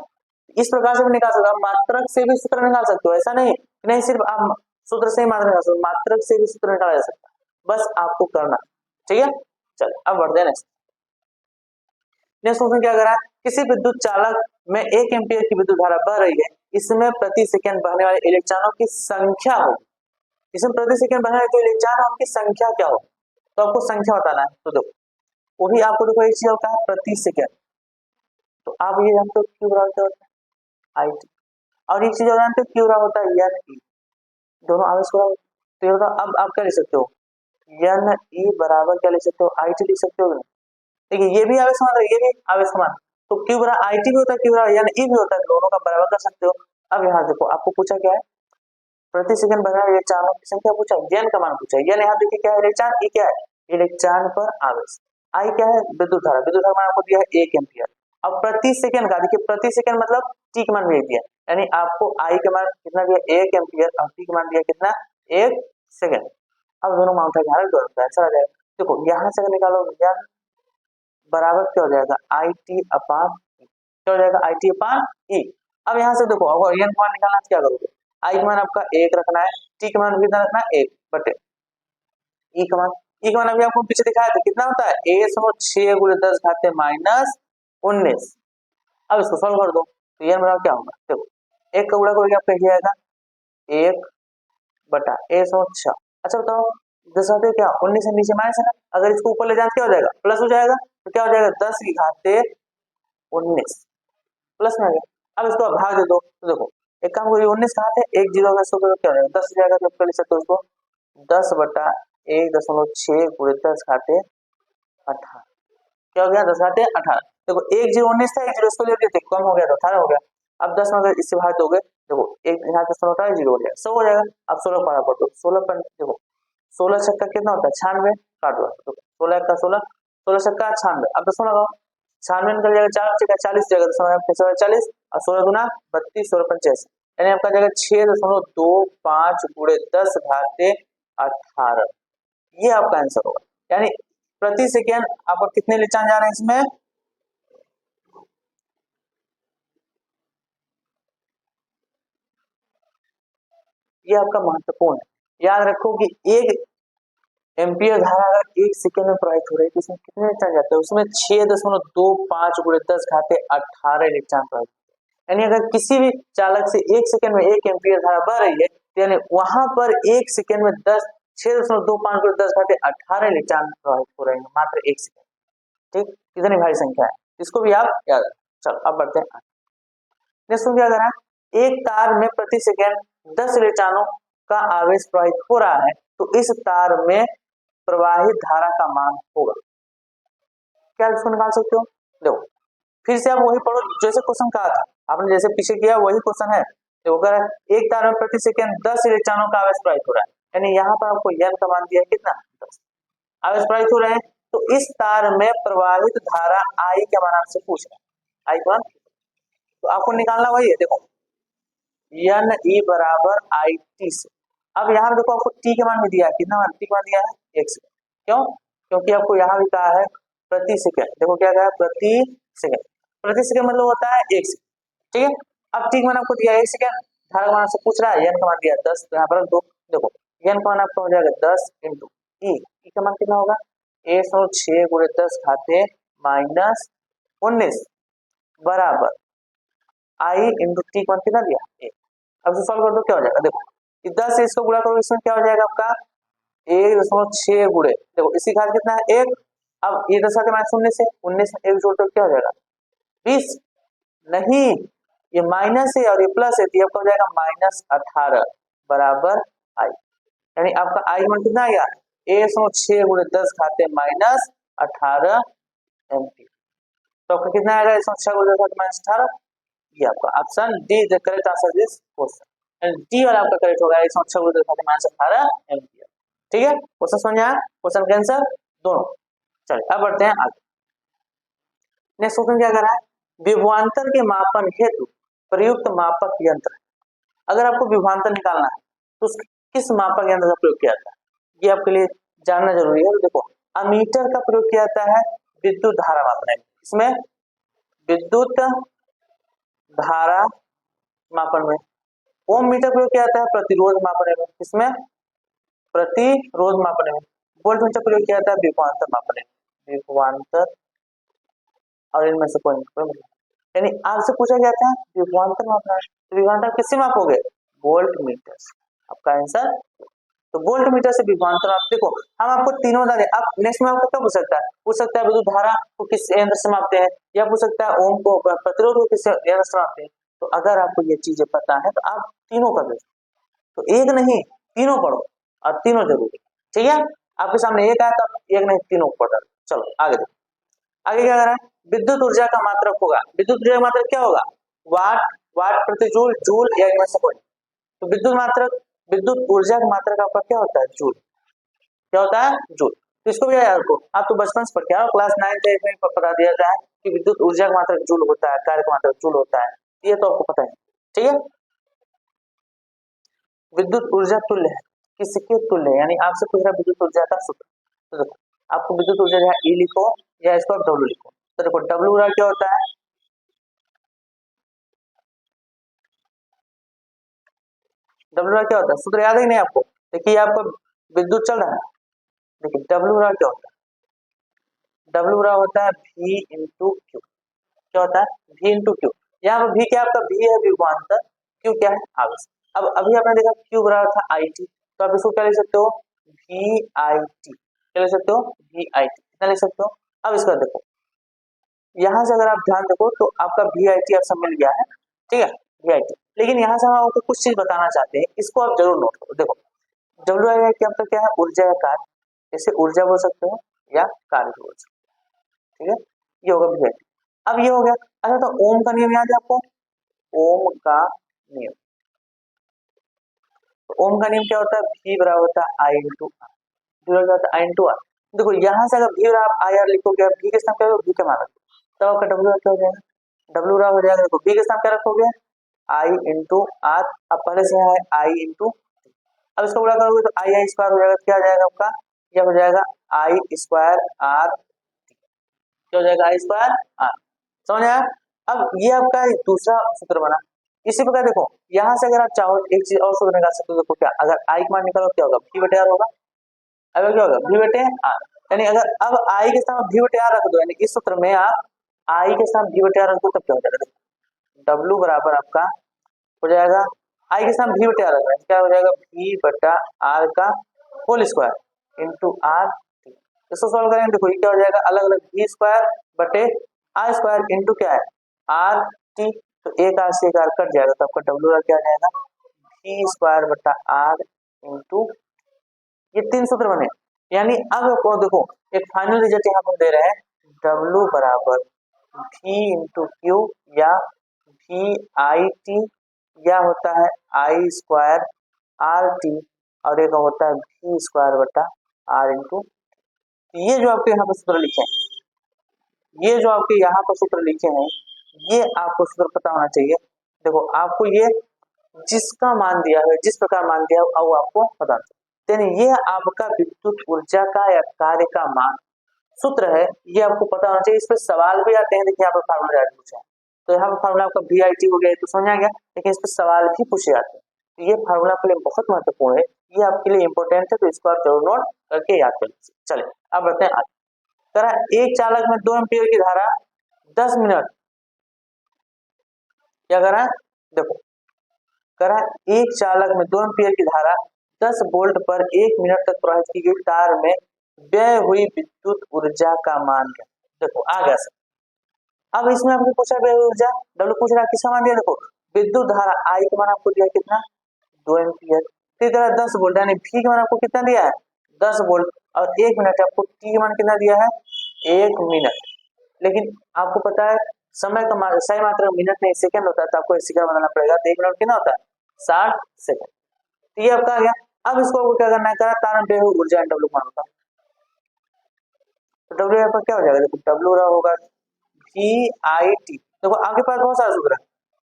इस प्रकार से भी निकाल सकते हो, मात्रक से भी सूत्र निकाल सकते हो। ऐसा नहीं नहीं सिर्फ आप सूत्र से ही मात्रक निकाल सकते हो, मात्रक से भी सूत्र निकाला जा सकता है, बस आपको करना। ठीक है, चलो अब बढ़ते हैं नेक्स्ट। नेक्स्ट क्वेश्चन क्या करा है? किसी विद्युत चालक में 1 एम्पियर की विद्युत धारा बह रही है, इसमें प्रति सेकंड बहने वाले इलेक्ट्रॉनों की संख्या हो। इसमें प्रति सेकंड बहने वाले जो इलेक्ट्रॉन है उनकी संख्या क्या हो? तो आपको संख्या बताना है। तो देखो वो भी आपको देखो एक चीज होता है प्रति सेकंड, तो आप ये जानते हो क्यू बराबर क्या होता है? I T. और एक चीज और जानते हो क्यू बराबर होता है एन ई, दोनों आवेश को। तो ये होता अब आप क्या लिख सकते हो? एन ई बराबर क्या लिख सकते हो? आई टी लिख सकते हो। देखिए ये भी आवेश समान है, ये भी आवेश समान, तो क्यू बराबर आई टी भी होता है, क्यू बराबर एन ई भी होता है, दोनों का बराबर कर सकते हो। अब यहाँ देखो आपको पूछा क्या है? प्रति सेकंड बना इलेक्ट्रॉनों की संख्या पूछा, एन का मान पूछा। एन यहाँ देखिए क्या है? इलेक्ट्रॉन। ई क्या है? इलेक्ट्रॉन पर आवेश। आई क्या है? विद्युत धारा। विद्युत धारा मान आपको दिया है 1 एम्पियर। अब प्रति सेकंड का देखिए, प्रति सेकंड मतलब टी का मान भेज दिया, यानी आपको आई का मान कितना दिया? 1 एम्पियर, और टी का मान दिया कितना? 1 सेकंड। अब दोनों मान उठा के दोनों का आंसर आ जाएगा। देखो यहाँ से निकालो एन बराबर क्या हो जाएगा? आई टी अपान ई। क्या हो जाएगा? आई टी अपान ई। अब यहाँ से देखो अगर एन का मान निकालना तो क्या करोगे? आई का मान आपका 1 रखना है, टी का मान कितना रखना है? 1 बटे ई का मान। ई का मान अभी आपको पीछे दिखाया था कितना होता है? ए सौ 6 गुणे 10 घाते माइनस 19। अब इसको सॉल्व कर दो, तो ये बराबर क्या होगा? देखो एक का गुणा करोगे आपका क्या आएगा? 1 बटा ए सौ 6। अच्छा बताओ 10 घाते क्या? 19 से नीचे माइनस है ना, अगर इसको ऊपर ले जाए क्या हो जाएगा? प्लस हो जाएगा। तो क्या हो जाएगा? 10 की घाते 19 प्लस में आ गया। अब इसको आप भाग दे दो, तो देखो एक काम करिए, 19 कहाँ थे? एक जीरो का सौ क्या हो जाएगा? 10 हो जाएगा। जब कर सकते हो उसको 10 बटा 1.6 गुणे 10 घाते 18। क्या हो गया? 10 घाते 18। देखो एक जीरो 19 था, एक जीरो इसको ले थे, कम हो गया तो 18 हो गया। अब 10 में अगर इससे भाग दोगे, देखो एक यहाँ पे 16 होता है, जीरो हो जाएगा, 100 हो जाएगा। अब 16 पारा पढ़ दो, 16 पर देखो 16 छक्का कितना होता है? 96। काट दो, तो 16 का 16, 16 छक्का 96। अब 10 लगाओ, 96 निकल जाएगा, 4 छक्का 40 जाएगा, तो 40 और 16 गुना 32, 16 85, यानी आपका जाएगा 6.25 गुणे 10 घाते 18। ये आपका आंसर होगा। यानी प्रति सेकेंड आपको कितने इलेक्ट्रॉन जा रहे हैं इसमें? ये आपका महत्वपूर्ण है। याद रखो कि एक एम्पियर धारा अगर 1 सेकेंड में प्रवाहित हो रही है तो उसमें कितने इलेक्ट्रॉन जाते हैं? उसमें 6.25 गुणे 10 घाते 18 इलेक्ट्रॉन प्रवाहित। यानी अगर किसी भी चालक से 1 सेकेंड में 1 एम्पियर धारा बह रही है, तो यानी वहां पर 1 सेकेंड में 6.25 गुणे 10 घाते 18 इलेक्ट्रॉन प्रवाहित हो रहे हैं, मात्र 1 सेकेंड। ठीक, कितनी भारी संख्या है, इसको भी आप याद रखें। चलो अब बढ़ते हैं। नेक्स्ट क्या करा? एक तार में प्रति सेकेंड 10 इलेक्ट्रॉनों का आवेश प्रवाहित हो रहा है, तो इस तार में प्रवाहित धारा का मान होगा क्या? इसको निकाल सकते हो। देखो फिर से आप वही पढ़ो जैसे क्वेश्चन कहा था आपने, जैसे पीछे किया वही क्वेश्चन है। तो अगर एक तार में प्रति सेकेंड 10 इलेक्ट्रॉनों का आवेश प्रवाहित हो रहा है, यानी यहाँ पर आपको एन का मान दिया कितना? 10 आवेश प्रवाहित हो रहे हैं, तो इस तार में प्रवाहित धारा आई के मान आपसे पूछ रहा है। आई का मान तो आपको निकालना वही है। देखो एन ई बराबर आई टी से। अब यहाँ देखो आपको टी के मान में दिया है, कितना मान? टी का मान दिया है 1 सेकेंड। क्यों? क्योंकि आपको यहाँ भी कहा है प्रति सेकेंड। देखो क्या कहा है? प्रति सेकेंड। प्रति सेकेंड मतलब होता है 1 सेकेंड। ठीक है, अब टी का मान आपको दिया 1 सेकेंड, धारा का मान से पूछ रहा है, एन का मान दिया 10, तो यहाँ पर रख दो। देखो एन का मान आपका हो जाएगा 10 इंटू ई। ई का मान कितना होगा? 106 गुणे 10 घाते माइनस 19 बराबर आई इंटू टी का मान कितना दिया? 1। अब सॉल्व कर दो, क्या हो जाएगा? देखो कि 10 इसको गुणा करो, इसमें क्या हो जाएगा आपका 1.6 गुणे, देखो इसकी घात कितना है 1। अब ये 10 आते माइनस 19 से, 19 में 1 जोड़ तो क्या हो जाएगा 20, नहीं ये माइनस है और ये प्लस है, तो ये आपका हो जाएगा -18 बराबर आई। यानी आपका आई मान कितना आ गया 1.6 गुणे 10 घाते -18 एम्पीयर। तो आपका कितना आएगा 106 गुणे 10 घाते -18, ये आपका option D is the correct answer this question. D वाला आपका करेक्ट होगा 106 गुणे 10 घाते -18 एम्पीयर। ठीक है, क्वेश्चन समझ आया, क्वेश्चन का आंसर दोनों। चलिए अब बढ़ते हैं आगे। नेक्स्ट क्वेश्चन क्या कर रहा है, विभवांतर के मापन हेतु प्रयुक्त मापक यंत्र। अगर आपको विभवांतर निकालना है तो किस मापक यंत्र का प्रयोग किया जाता है, ये आपके लिए जानना जरूरी है। तो देखो अमीटर का प्रयोग किया जाता है विद्युत धारा मापने में, इसमें विद्युत धारा मापन में। ओम मीटर प्रयोग किया जाता है प्रतिरोध मापने में, इसमें प्रतिरोध मापने में। वोल्ट मीटर प्रयोग किया जाता है विभवांतर मापने में, विभवांतर और इनमें से कोई नहीं। यानी आपसे पूछा गया था विभवांतर मापना है, तो विभवांतर किससे मापोगे वोल्ट मीटर से, आपका आंसर। तो वोल्ट मीटर से विभवांतर आप देखो, हम आपको तीनों बता दें। अब नेक्स्ट में आपको क्या पूछ सकता है विद्युत धारा को किस यंत्र से मापते हैं, या पूछ सकता है ओम को प्रतिरोध को किस यंत्र से मापते हैं। तो अगर आपको ये चीजें पता है तो आप तीनों कर दो, तो एक नहीं तीनों पढ़ो और तीनों जरूरी। ठीक है, आपके सामने एक आया तो एक नहीं तीनों पढ़। चलो आगे देखो, आगे क्या कर रहा है, विद्युत ऊर्जा का मात्रक होगा। विद्युत ऊर्जा का मात्रक क्या होगा वाट, वाट प्रति जूल, जूल या इनमें से कोई। तो विद्युत मात्रक, विद्युत ऊर्जा का मात्रक आपका क्या होता है जूल, क्या होता है जूल। तो इसको भी याद रखो, आप तो बचपन से पढ़ के आओ, क्लास 9 10 में पढ़ा दिया जाए कि विद्युत ऊर्जा का मात्रक जूल होता है, कार्य का मात्रक जूल होता है, ये तो आपको पता है। ठीक है, विद्युत ऊर्जा तुल्य है किसके तुल्य है, यानी आपसे पूछ रहा विद्युत ऊर्जा का सूत्र। तो देखो आपको विद्युत ऊर्जा जो है ई लिखो या इसको आप डब्ल्यू लिखो। तो देखो डब्ल्यू क्या होता है, डब्ल्यू क्या होता है, सूत्र याद है नहीं आपको। देखिए आपको विद्युत चल रहा है, देखिए डब्ल्यू क्या होता है, डब्ल्यू होता है V इंटू क्यू। क्या होता है V इंटू क्यू। यहाँ पर V क्या आपका V है विभवांतर, क्यू क्या है आवेश। अब अभी आपने देखा क्यू बराबर था आई टी, तो आप इसको क्या लिख सकते हो वी आई टी, क्या लिख सकते हो वी आई टी, कितना लिख सकते हो। अब इसका देखो यहाँ से अगर आप ध्यान देखो तो आपका वी आई टी आपसे मिल गया है, ठीक है वी आई टी। लेकिन यहाँ से हम आपको कुछ चीज बताना चाहते हैं, इसको आप जरूर नोट करो। देखो डब्ल्यू आई क्या आपका क्या है ऊर्जा या कार्य, इसे ऊर्जा बोल सकते हो या कार्य बोल सकते हो। ठीक है, ये होगा वी आई टी। अब ये हो गया। अच्छा तो ओम का नियम याद है आपको, ओम का नियम, तो ओम का नियम क्या होता है V बराबर होता है आई इंटू आर, क्या होता है आई इंटू आर। देखो यहाँ से अगर V आप आई आर लिखोगे, V के स्थान पे V के मान रखो, तब आपका डब्ल्यू क्या हो जाएगा, डब्ल्यू हो जाएगा। देखो V के स्थान पे रखोगे आई इंटू आर, अब पहले से है आई इंटू, अब इसको गुणा करोगे तो आई आई स्क्वायर हो जाएगा, क्या हो जाएगा आपका, यह हो जाएगा आई स्क्वायर आर, क्या हो जाएगा आई स्क्वायर आर। समझ आया। अब ये आपका दूसरा सूत्र बना। इसी प्रकार देखो यहाँ से अगर आप चाहो एक चीज और सूत्र निकाल सकते हो, देखो क्या अगर आई का मान निकालो क्या होगा V बटे आर होगा, अब क्या होगा V बटे आर। यानी अगर अब आई के स्थान V बटे आर रख दो, यानी इस सूत्र में आप आई के स्थान V बटे आर रख दो, तब क्या हो जाएगा डब्ल्यू बराबर आपका हो जाएगा आई के साथ V बटे आर रखना है, क्या हो जाएगा V बटा आर का होल स्क्वायर इंटू आर। इसको सॉल्व करेंगे देखो ये क्या हो जाएगा अलग अलग V स्क्वायर बटे आर स्क्वायर इंटू क्या है आर टी, तो एक आर से एक आर कट जाएगा, तो आपका डब्ल्यू क्या आ जाएगा V स्क्वायर बटा आर इंटू, ये तीन सूत्र बने। यानी अब आपको देखो एक फाइनल रिजल्ट यहाँ पर दे रहे हैं डब्ल्यू बराबर V इंटू क्यू या V आई टी, या होता है आई स्क्वायर आर टी, और एक होता है V स्क्वायर बटा आर इंटू। ये जो आपके यहाँ पर सूत्र लिखे हैं, ये जो आपके यहाँ पर सूत्र लिखे हैं, ये आपको सूत्र पता होना चाहिए। देखो आपको ये जिसका मान दिया है, जिस प्रकार मान दिया है वो आपको पता है, ये आपका विद्युत ऊर्जा का या कार्य का मान सूत्र है, ये आपको पता होना चाहिए। इस पर सवाल भी आते हैं, देखिए यहाँ पर फार्मूला पूछा है, तो यहाँ पर फार्मूला आपका वी आई टी हो गया तो समझ आ गया, लेकिन इस पर सवाल भी पूछे जाते हैं, तो ये फार्मूला आपके लिए बहुत महत्वपूर्ण है, ये आपके लिए इंपॉर्टेंट है, तो इसको आप जरूर नोट करके याद कर लीजिए। चलिए अब बढ़ते हैं आगे। करा एक चालक में 2 एम्पीयर की धारा 10 मिनट क्या करा, देखो करा एक चालक में 2 एम्पीयर की धारा 10 वोल्ट पर 1 मिनट तक प्रवाहित की गई तार में व्यय हुई विद्युत ऊर्जा का मान क्या। देखो आ गया सर। अब इसमें आपको पूछा व्यय हुई ऊर्जा, डब्ल्यू पूछ रहा है किसका मान दिया, देखो विद्युत धारा आई का मान आपको दिया कितना 2 एम्पीयर, फिर करा 10 वोल्ट यानी भी का मान आपको कितना दिया है 10 वोल्ट, और 1 मिनट आपको टी का मान कितना दिया है 1 मिनट। लेकिन आपको पता है समय का मान सही मात्रा मिनट नहीं सेकंड होता है, तो आपको सेकंड बनाना पड़ेगा, तो 1 मिनट कितना होता है 60 सेकंड। तो ये आपका आ गया। अब इसको आपको क्या करना है, करा तार में व्यय हुई ऊर्जा डब्ल्यू मान होता है, तो डब्ल्यू यहाँ पर क्या हो जाएगा, देखो डब्ल्यू रहा होगा वी आई टी। देखो आपके पास बहुत सारे सूत्र है,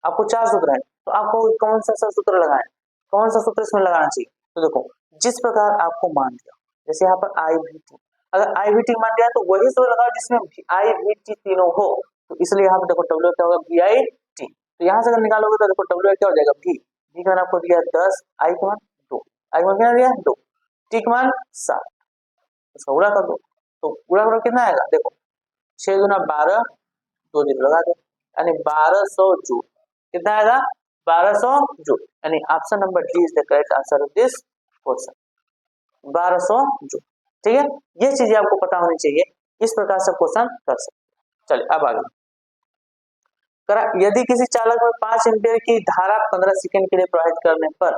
आपको 4 सूत्र है, तो आपको कौन सा सूत्र लगाए, कौन सा सूत्र इसमें लगाना चाहिए। तो देखो जिस प्रकार आपको मान दिया, जैसे यहाँ पर आई वी टी, अगर आई वी टी मान दिया तो वही सूत्र लगाओ जिसमें आई वी टी तीनों हो, तो इसलिए यहाँ पर देखो डब्ल्यू क्या होगा वी आई टी। तो यहाँ से अगर निकालोगे तो देखो डब्ल्यू क्या हो जाएगा वी का मान आपको दिया 10, आई का मान 2, आई का मान कितना दिया 2, टी का मान 7, इसका गुणा कर दो, तो गुणा करो कितना आएगा, देखो 6 गुना 12, 2 जीरो लगा दो, यानी 1200 जूल। कितना आएगा 1200 जूल, यानी option number D is the correct answer of this question, 1200 joule. ठीक है, ये चीजें आपको पता होनी चाहिए, इस प्रकार से क्वेश्चन कर सकते। चलिए अब आगे करा, यदि किसी चालक में 5 एम्पीयर की धारा 15 सेकंड के लिए प्रवाहित करने पर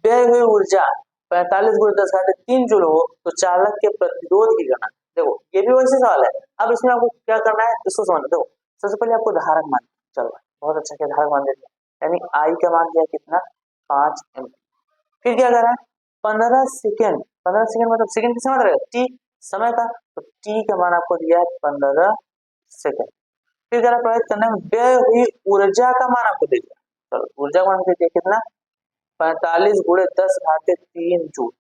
व्यय हुई ऊर्जा 45 गुणा 10 घात 3 जूल हो, तो चालक के प्रतिरोध की गणना। देखो ये भी वैसे सवाल है, अब इसमें आपको क्या करना है इसको समझ लो। सबसे पहले आपको धारक मान, चलो बहुत अच्छा क्या धारक मान देते हैं, यानी आई का मान दिया कितना 5 एम्पीयर, फिर क्या करा 15 सेकंड, 15 सेकंड मतलब सेकंड किसका मतलब है टी, समय का, तो टी का मान आपको दिया है 15 सेकंड, फिर जरा प्रयास करने में व्यय हुई ऊर्जा का मान आपको दे दिया, चलो ऊर्जा का मान दे दिया कितना 45 गुणे 10 घाते 3 जूल।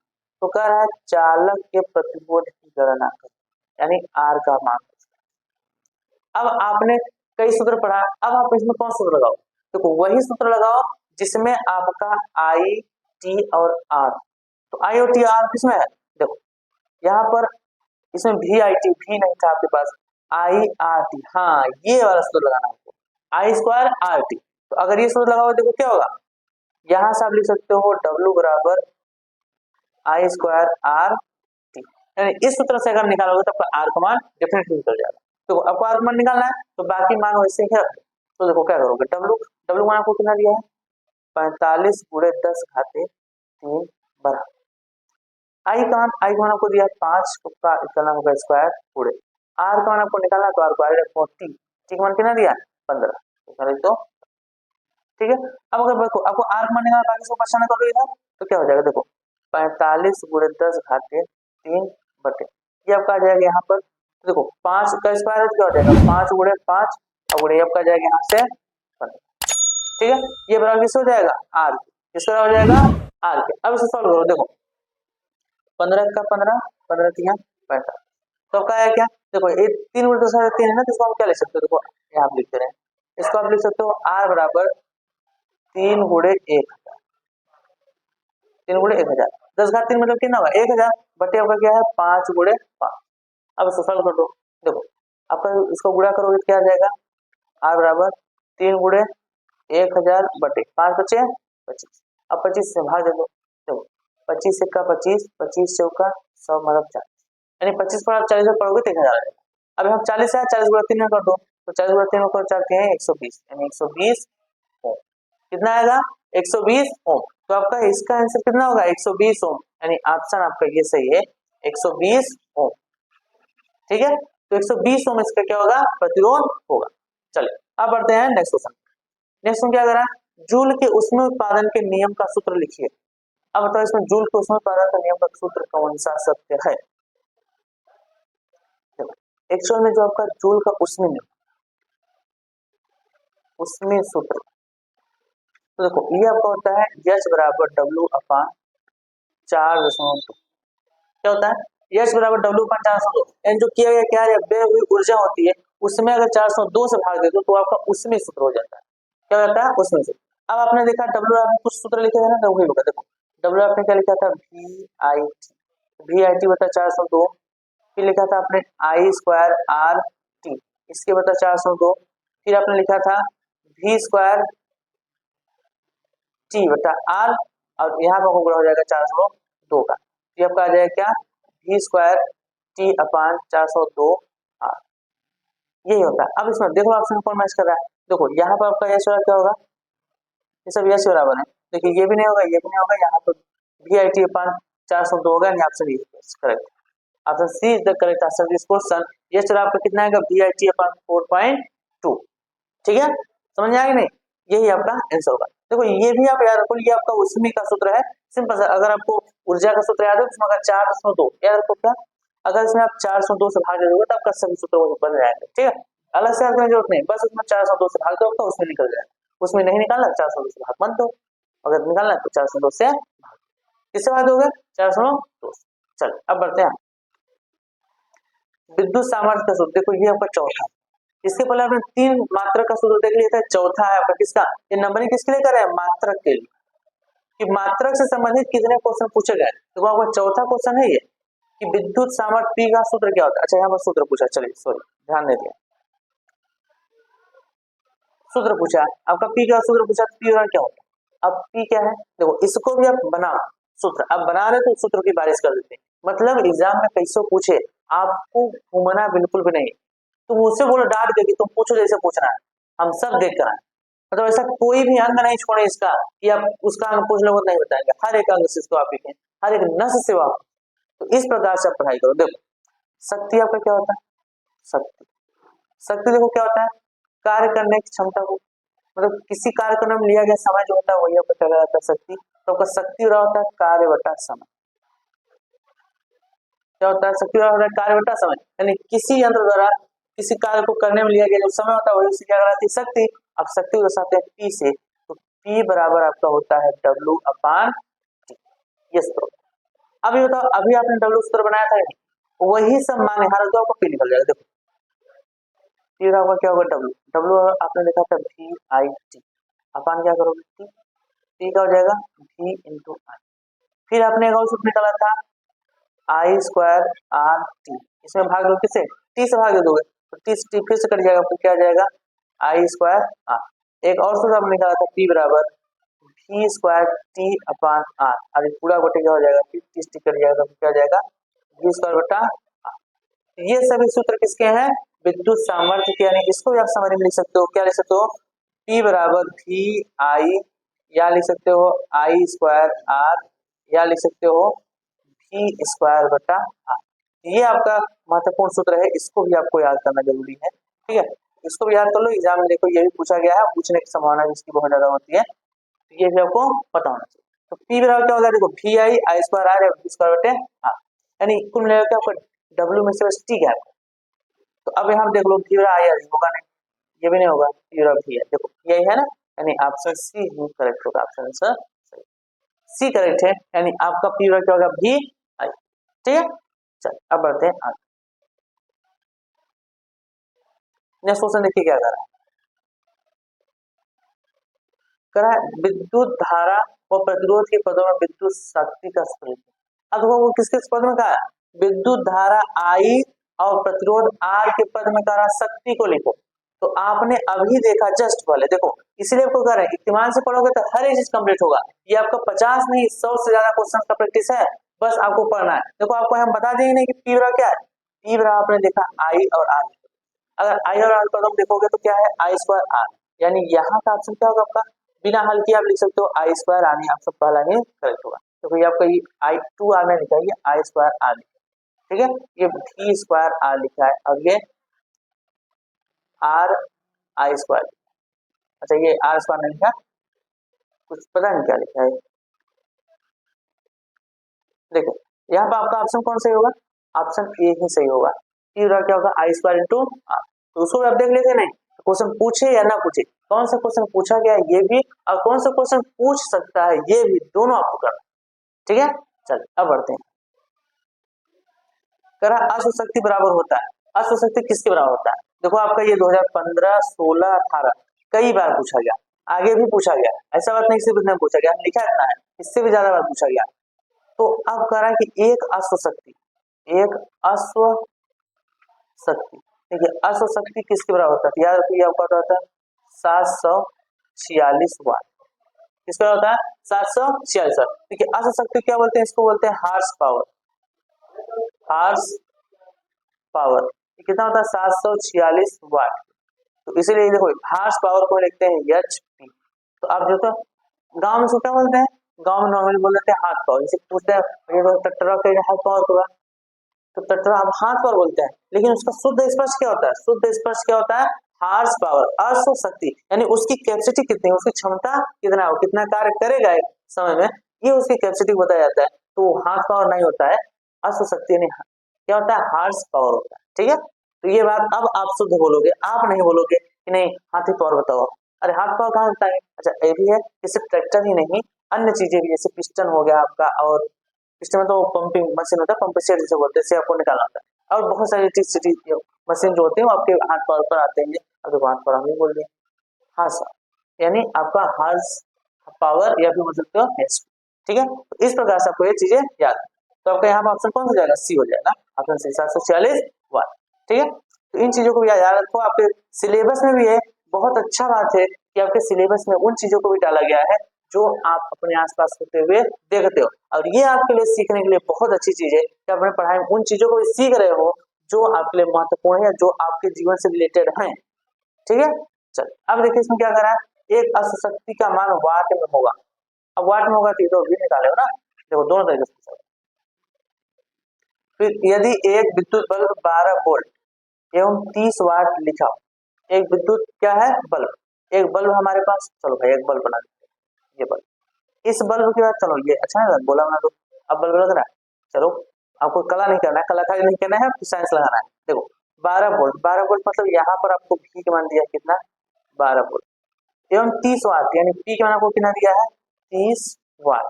तो कह रहा है चालक के प्रतिरोध की गणना कर, यानी आर का मान। अब आपने कई सूत्र पढ़ा, अब आप इसमें कौन सूत्र लगाओ, देखो वही सूत्र लगाओ जिसमें आपका आई टी और आर, तो आई और टी आर किसमें है, देखो यहाँ पर इसमें भी आई टी भी नहीं था आपके पास, आई आर टी, हाँ ये वाला सूत्र लगाना आपको आई स्क्वायर आर टी। तो अगर ये सूत्र लगाओ देखो क्या होगा, यहां से आप लिख सकते हो डब्ल्यू बराबर आई स्क्वायर आर टी, यानी इस सूत्र से अगर निकालोगे तो आपका आर का मान डेफिनेटली निकल जाएगा। तो आपको आर का मान निकालना है, तो बाकी मान वैसे ही है, तो देखो क्या करोगे डब्ल्यू डब्ल्यू मान आपको कितना दिया है 45 गुणे 10 घाते 3 बराबर आई का मान आपको दिया है 5 का निकालना होगा स्क्वायर गुणे आर का मान आपको निकालना, तो आर को आई रखो टी, टी का मान कितना दिया 15, तो ठीक है। अब अगर देखो आपको आर का मान निकालना, बाकी सब क्वेश्चन कर लो इधर, तो क्या हो जाएगा देखो 45 गुणे 10 घाते 3 बटे, ये आपका आ जाएगा यहाँ पर, देखो 5 का स्क्वायर क्या हो जाएगा 5 गुणे 5, और गुणे आपका जाएगा यहाँ से 15, ठीक है। ये बराबर किससे हो जाएगा आर, किसका हो जाएगा आर के। अब इसे सॉल्व करो, देखो 15 का 15, 15 3 पैंतालीस, तो आपका है क्या, देखो ये 3 गुणे 10 3 है ना, तो इसको हम क्या लिख सकते हो, देखो यहाँ आप लिखते रहे, इसको आप लिख सकते हो आर बराबर 3 गुणे 1000, 3 गुणे 1000, 10 घात 3 मतलब कितना होगा 1000, बटे आपका क्या है 5 गुणे 5। अब इसको सॉल्व कर दो, देखो आपका इसको गुणा करोगे तो क्या आ जाएगा आर बराबर 3 गुणे 1000 बटे 5 बचे 25, अब 25 से भाग दे दो, देखो 25 का 25, 25 चौका 100 मतलब 40, यानी 25 पर आप 40 में पढ़ोगे तो 1000 आ जाएगा। अब हम 40 है 40 गुणा 3 में कर दो, तो 40 गुणा 3 में कर 4 हैं 120, यानी 120 ओम, कितना आएगा 120 ओम। तो आपका इसका आंसर कितना होगा 120 ओम, यानी ऑप्शन आपका ये सही है 120 ओम, ठीक है। तो 120 ओम इसका क्या होगा प्रतिरोध होगा। चलिए अब बढ़ते हैं नेक्स्ट क्वेश्चन। नेक्स्ट में क्या करा जूल के ऊष्मा उत्पादन के नियम का सूत्र लिखिए। अब बताओ इसमें जूल के ऊष्मा उत्पादन का नियम का सूत्र कौन सा सत्य है। एक्चुअल में जो आपका जूल का उसमें सूत्र, तो देखो ये आपका होता है H बराबर W अपान 4.2, क्या होता है H बराबर W अपान 4.2, एंड जो किया गया क्या है व्यय हुई ऊर्जा होती है उसमें अगर 402 से भाग दे दो तो आपका उसमें सूत्र हो जाता है, क्या होता है उसमें सूत्र। अब आपने देखा W आपने कुछ सूत्र लिखे थे ना, तो वही होगा, देखो W आपने क्या लिखा था वी आई टी बता 402, फिर लिखा था आपने आई स्क्वायर आर टी इसके बता 402, फिर आपने लिखा था वी स्क्वायर टी बटा आर, और यहाँ पर गुणा हो जाएगा 402 का, ये आपका आ जाएगा क्या, V square T upon 402 R, यही होता है। अब इसमें देखो ऑप्शन कौन मैच कर रहा है, देखो यहाँ पर आपका यश क्या होगा, ये सब यश बराबर है, देखिए ये भी नहीं होगा, ये भी नहीं होगा, यहाँ पर वी आई टी अपान 402 होगा, यानी option correct, option C is the correct answer this question. ये चलो आपका कितना आएगा, वी आई टी अपान 4.2, ठीक है, समझ में आएगा नहीं, यही आपका आंसर होगा। देखो ये भी आप याद रखो, ये आपका उष्मी का सूत्र है, सिंपल सा, अगर आपको ऊर्जा का सूत्र याद है, उसमें अगर 402 याद रखो क्या, अगर इसमें आप 402 से भाग दोगे तो आपका सभी सूत्र वही बन जाएगा, ठीक है, अलग से आपको जरूरत नहीं, बस उसमें 402 से भाग दो तो उसमें निकल जाएगा, उसमें नहीं निकालना 402 से भाग मत दो, अगर निकालना है तो 402 से भाग, किससे भाग दोगे, 402। चल अब बढ़ते हैं विद्युत सामर्थ्य का सूत्र, देखो ये आपका चौथा, इसके पहले आपने 3 मात्रक का सूत्र देख लिया था, चौथा है आपका किसका, ये नंबरिंग किसके लिए कर रहे हैं, मात्रक के लिए, कि मात्रक से संबंधित कितने क्वेश्चन पूछे गए, तो आपका चौथा क्वेश्चन है ये कि विद्युत सामर्थ्य P का सूत्र क्या होता है। अच्छा यहाँ पर सूत्र पूछा, चलिए सॉरी ध्यान दे दिया, सूत्र पूछा आपका P का सूत्र पूछा, तो P क्या होता है, अब P क्या है, देखो इसको भी आप बनाओ सूत्र, अब बना रहे तो सूत्र की बारिश कर देते हैं, मतलब एग्जाम में कैसे पूछे, आपको घूमना बिल्कुल भी नहीं, तुम उससे बोलो डांट के कि तुम पूछो जैसे पूछना है, हम सब देख कर आए, मतलब ऐसा कोई भी अंग नहीं छोड़े इसका कि आप उसका अंग पूछ लो नहीं बताएंगे, हर एक अंग से इसको आप लिखें, हर एक नस से आप, तो इस प्रकार से आप पढ़ाई करो। देखो शक्ति आपका क्या होता है, शक्ति, शक्ति देखो क्या होता है, कार्य करने की क्षमता को, मतलब किसी कार्य करने में लिया गया समय जो होता है वही आपका क्या कहलाता है, शक्ति, तो आपका शक्ति हो रहा होता है कार्य बटा समय, क्या होता है, शक्ति हो रहा होता है कार्य बटा समय, यानी किसी यंत्र द्वारा किसी कार्य को करने में लिया गया जो समय होता है वही उसकी क्या कहलाती है, शक्ति। अब शक्ति को दर्शाते हैं P से, तो P बराबर आपका होता है W अपान T, ये सूत्र। अभी बताओ, अभी आपने W सूत्र बनाया था, वही सब माने हर दो आपको P निकल जाएगा, देखो P बराबर क्या होगा, W आपने लिखा था V I T, अपान क्या करोगे T का हो जाएगा V इंटू I, फिर आपने एक और सूत्र निकाला था I स्क्वायर R T, इसमें भाग दो किसे, T से भाग दोगे तो T फिर से कट जाएगा, फिर क्या आ जाएगा I स्क्वायर R, एक और सूत्र आपने निकाला था P बराबर V स्क्वायर T अपान R, अब पूरा बटे क्या हो जाएगा, फिर T कट जाएगा तो क्या आ जाएगा V स्क्वायर बटा R, ये सभी सूत्र किसके हैं, विद्युत सामर्थ्य के, यानी इसको भी आप समझ में लिख सकते हो, क्या लिख सकते हो, P बराबर V I, या लिख सकते हो I स्क्वायर R, या लिख सकते हो V स्क्वायर बटा R, ये आपका महत्वपूर्ण सूत्र है, इसको भी आपको याद करना जरूरी है, ठीक है, इसको भी याद कर लो, एग्जाम में देखो ये भी पूछा गया है, पूछने की संभावना इसकी बहुत ज्यादा होती है, तो ये भी आपको पता होना चाहिए। तो P बराबर क्या होगा, देखो V I स्क्वायर R या V स्क्वायर बटे R, यानी कुल मिलाकर क्या आपका W में से बस T क्या है, तो अब यहाँ देख लो V बराबर I होगा नहीं, ये भी नहीं होगा, P बराबर V है, देखो यही है ना, यानी ऑप्शन सी ही करेक्ट होगा, ऑप्शन आंसर सी करेक्ट है, यानी आपका P बराबर क्या होगा V I, ठीक है। चल अब बढ़ते हैं आगे, नेक्स्ट क्वेश्चन देखिए क्या कर रहा है, विद्युत धारा और प्रतिरोध के पदों में विद्युत शक्ति का सूत्र, अब वो किस किस पद में कहा है, विद्युत धारा I और प्रतिरोध R के पद में कहा शक्ति को लिखो, तो आपने अभी देखा जस्ट पहले, देखो इसलिए आपको कह रहे हैं इत्तेमान से पढ़ोगे तो हर एक चीज कंप्लीट होगा, ये आपका 50 नहीं 100 से ज्यादा क्वेश्चन का प्रैक्टिस है, बस आपको पढ़ना है। देखो आपको हम बता देंगे नहीं कि P बराबर क्या है, P बराबर आपने देखा I और R, अगर I और R पदों में देखोगे तो क्या है I स्क्वायर R, यानी यहाँ का ऑप्शन क्या होगा आपका, बिना हल किए आप लिख सकते हो I स्क्वायर R, आपका पहला ही करेक्ट होगा, तो ये आपका ये I2 R में लिखा है, ये I स्क्वायर R, ठीक है, ये V स्क्वायर R लिखा है, और ये R I स्क्वायर, अच्छा ये R स्क्वायर नहीं लिखा, कुछ पता नहीं क्या लिखा है, देखो यहाँ पर आपका ऑप्शन कौन सही होगा, ऑप्शन ए ही सही होगा, P बराबर क्या होगा I स्क्वायर इंटू R, तो उसको आप देख लेते नहीं, क्वेश्चन पूछे या ना पूछे, कौन सा क्वेश्चन पूछा गया है ये भी, और कौन सा क्वेश्चन पूछ सकता है ये भी, दोनों आपको करना, ठीक है। चल अब बढ़ते हैं, करा अश्व शक्ति बराबर होता है, अश्व शक्ति किसके बराबर होता है, देखो आपका ये 2015 16 18 कई बार पूछा गया, आगे भी पूछा गया, ऐसा बात नहीं सिर्फ इतना पूछा गया, लिखा इतना है, इससे भी ज्यादा बार पूछा गया, तो अब कह रहा है कि एक अश्व शक्ति, एक अश्व शक्ति, ठीक है, अश्व शक्ति किसके बराबर होता है, याद रखिए आपका होता है 746 वाट, किसका होता है 746 वाट। देखिए अश्व शक्ति क्या बोलते हैं, इसको बोलते हैं हार्स पावर। हार्स पावर कितना होता है 746 वाट। तो इसीलिए देखो हार्स पावर को लिखते हैं HP। तो आप जो तो गांव में इसको क्या बोलते हैं, गांव में नॉर्मली बोल देते हैं हाथ पावर। जैसे पूछते हैं ये तो ट्रैक्टर का हाथ पावर होगा, तो ट्रैक्टर आप हाथ पावर बोलते हैं, लेकिन उसका शुद्ध स्पर्श क्या होता है, शुद्ध स्पर्श क्या होता है हार्स पावर, अश्व शक्ति, यानी उसकी कैपेसिटी कितनी है, उसकी क्षमता कितना है, कितना कार्य करेगा एक समय में, ये उसकी कैपेसिटी बताया जाता है। तो हार्स पावर नहीं होता है, अश्व शक्ति यानी क्या होता है हार्स पावर होता है। ठीक है, तो ये बात अब आप शुद्ध बोलोगे, आप नहीं बोलोगे कि नहीं हाथी पावर बताओ। अरे हाथ पावर कहाँ होता है, अच्छा ये भी है कि सिर्फ ट्रैक्टर ही नहीं अन्य चीजें भी, जैसे पिस्टन हो गया आपका, और पिस्टन में तो पंपिंग मशीन होता है, पंप सेट जिसे बोलते हैं, से आपको निकालना होता है। और बहुत सारी इलेक्ट्रिसिटी मशीन जो होते हैं वो आपके हाथ पावर पर आते हैं। अब देखो हाथ पावर हम ही बोल दिए, हाँ सर, यानी आपका हार्स पावर या फिर बोल सकते हो HP। ठीक है, तो इस प्रकार से आपको ये चीजें याद है। तो आपका यहाँ पर ऑप्शन कौन सा जाएगा, सी हो जाएगा, ऑप्शन सी 746 वाट। ठीक है, तो इन चीजों को भी याद रखो, आपके सिलेबस में भी है। बहुत अच्छा बात है कि आपके सिलेबस में उन चीजों को भी डाला गया है जो आप अपने आसपास होते हुए देखते हो, और ये आपके लिए सीखने के लिए बहुत अच्छी चीज है कि अपने पढ़ाई में उन चीजों को भी सीख रहे हो जो आपके लिए महत्वपूर्ण है, जो आपके जीवन से रिलेटेड है। ठीक है, चल अब देखिए इसमें क्या करा है, एक अश्व शक्ति का मान वाट में होगा। अब वाट में होगा तो ये तो भी निकाले हो ना, देखो दोनों तरीके से पूछा। फिर यदि एक विद्युत बल्ब 12 वोल्ट एवं 30 वाट लिखा, एक विद्युत क्या है बल्ब, एक बल्ब हमारे पास, चलो भाई एक बल्ब बना देते हैं, ये बल्ब, इस बल्ब के बाद चलो ये अच्छा है बोला बना दो, अब बल्ब लग रहा है, चलो आपको कला नहीं करना है, कलाकारी नहीं करना है, साइंस लगाना है। देखो 12 वोल्ट, 12 वोल्ट मतलब यहाँ पर आपको V के मान दिया कितना 12 वोल्ट एवं 30 वाट, यानी P के मान आपको कितना दिया है 30 वाट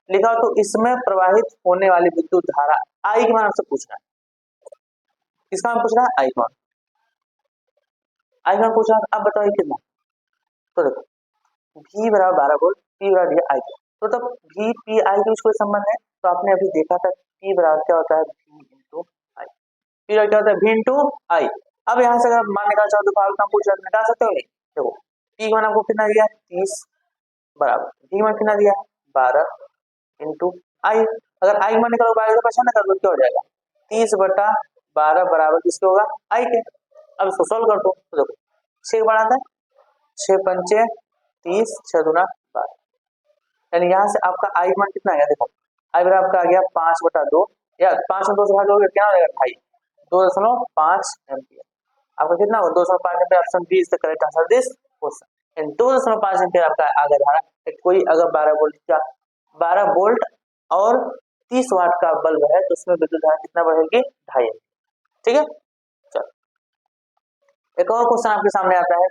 लिखा हो, तो इसमें प्रवाहित होने वाली विद्युत धारा I के मान आपसे पूछना है। किसका मान पूछ रहा है I का मान, I का मान पूछ रहा है। अब बताइए कितना, तो देखो V बराबर 12 वोल्ट, P बराबर दिया I, तो तब V P I के बीच कोई संबंध है, तो आपने अभी देखा था P बराबर क्या होता है V इंटू I, P बराबर क्या होता है V इंटू I। अब यहाँ से अगर मान निकाल चाहो तो फालतू का पूछ रहा निकाल सकते हो नहीं। देखो P का मान आपको कितना दिया 30 बराबर V मान कितना दिया 12 इंटू I, अगर I मान निकालो 12 का परेशान कर दो क्या हो जाएगा 30/12 बराबर किसके होगा I के। अब इसको सोल्व कर दो, तो देखो 6 बढ़ाता है 6 पंचे 30 6 दूना 12, यानी यहाँ से आपका I मान कितना आ गया, देखो I बराबर आपका आ गया 5/2, या 5 में 2 से भाग दोगे क्या हो जाएगा 2.5 एम्पियर। आपका कितना होगा 2.5 ampere, option B is the correct answer this question. 2.5 ampere आपका आगे धारा, कोई अगर 12 वोल्ट का 12 वोल्ट और 30 वाट का बल्ब है तो उसमें विद्युत धारा कितना बढ़ेगी 2.5 एम्पियर। ठीक है, चलो एक और क्वेश्चन आपके सामने आता है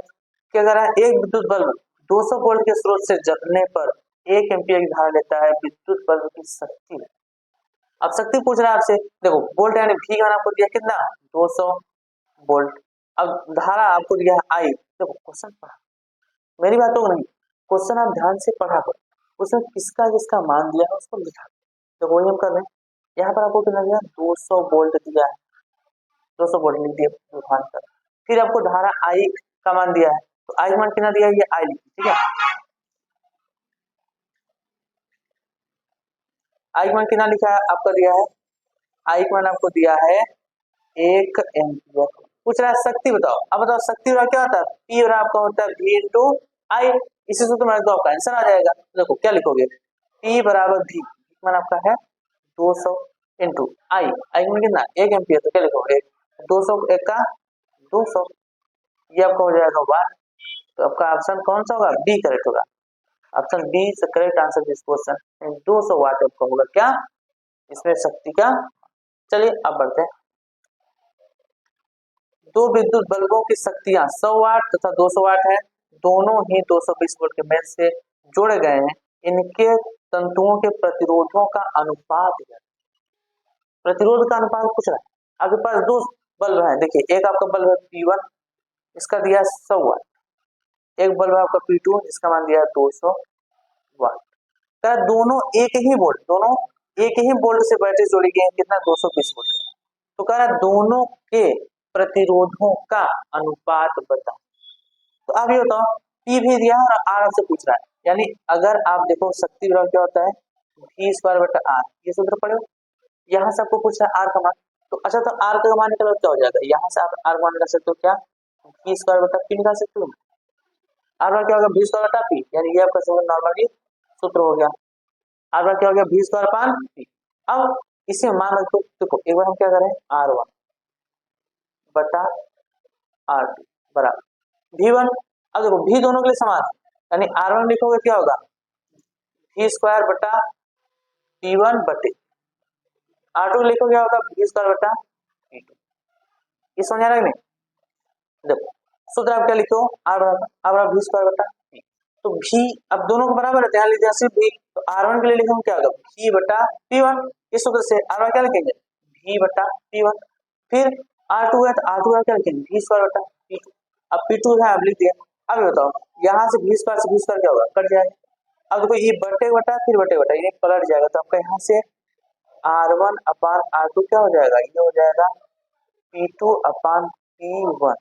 कि अगर एक विद्युत बल्ब 200 वोल्ट के स्रोत से जलने पर 1 एम्पियर की धारा लेता है, विद्युत बल्ब की शक्ति, अब शक्ति पूछ रहा है आपसे। देखो वोल्ट यानी V का आपको दिया कितना 200 वोल्ट, अब धारा आपको दिया है I। देखो क्वेश्चन पढ़ा, मेरी बात तो नहीं, क्वेश्चन आप ध्यान से पढ़ा करो, उसमें किसका किसका मान दिया है उसको लिखा। तो वही हम कर रहे हैं, यहाँ पर आपको कितना दिया 200 वोल्ट दिया है, 200 वोल्ट लिख दिया मान कर, फिर आपको धारा I का मान दिया है, तो I मान कितना दिया है ये I लिखिए। ठीक है, I मान कितना लिखा है आपका दिया है, I मान आपको दिया है 1 एम्पियर। पूछ रहा है शक्ति बताओ, अब बताओ शक्ति बराबर क्या होता है P बराबर आपका होता है V इंटू I, इसी सूत्र में आपका आंसर आ जाएगा। देखो क्या लिखोगे P बराबर V मान आपका है 200 इंटू I मान कितना 1 एम्पियर, तो क्या लिखोगे 200 1 का 200, ये आपका हो जाएगा वाट। तो आपका ऑप्शन कौन सा होगा बी करेक्ट होगा, option B is the correct answer this question. 200 watt आपका होगा क्या इसमें शक्ति का। चलिए अब बढ़ते हैं, दो विद्युत बल्बों की शक्तियां 100 वाट तथा 200 वाट है, दोनों ही 220 वोल्ट के मेष से जोड़े गए हैं, इनके तंतुओं के प्रतिरोधों का अनुपात है। प्रतिरोध का अनुपात पूछ रहा है। आपके पास दो बल्ब है, देखिए एक आपका बल्ब है P1 इसका दिया 100 वाट, एक बल्ब है आपका P2 जिसका मान दिया 200 वाट। क्या दोनों एक ही वोल्ट, दोनों एक ही वोल्ट से बैटरी जोड़ी गई है, कितना 220 वोल्ट। तो कह रहा दोनों के प्रतिरोधों का अनुपात बताओ। तो आप ये बताओ P भी दिया है और R आपसे पूछ रहा है, यानी अगर आप देखो शक्ति विभव क्या होता है V² बटा R, ये सूत्र पढ़ो। यहाँ से आपको पूछ रहा है R का मान, तो अच्छा तो R का मान निकालो क्या हो जाएगा, यहाँ से आप R मान निकाल सकते हो क्या, V² बटा P निकाल सकते हो। R बार क्या होगा V²बटा P, यानी ये आपका सिंपल नॉर्मली सूत्र हो गया। R बार क्या हो गया V²/P। अब इसे मान रखो, देखो एक बार हम क्या करें R1/R2 बराबर V1। अब देखो V दोनों के लिए समान है, यानी R1 लिखोगे क्या होगा V²/P1 R2 लिखो क्या होगा V²/P2। ये समझ आ रहा है नहीं, देखो सूत्र आप क्या लिखो R V²/P। तो V अब दोनों को बराबर है, ध्यान लीजिए सिर्फ V, तो R1 के लिए लिखेंगे क्या होगा V/P1। इस सूत्र से R1 क्या लिखेंगे V/P1। फिर R2 है तो R2 क्या लिखेंगे V²/P2। अब P2 है आप लिख दिया। अब ये बताओ यहाँ से V² से V² क्या होगा कट जाएगा। अब देखो ये बटे बटा फिर बटे बटा ये पलट जाएगा, तो आपका यहाँ से R1/R2 क्या हो जाएगा, ये हो जाएगा P2/P1।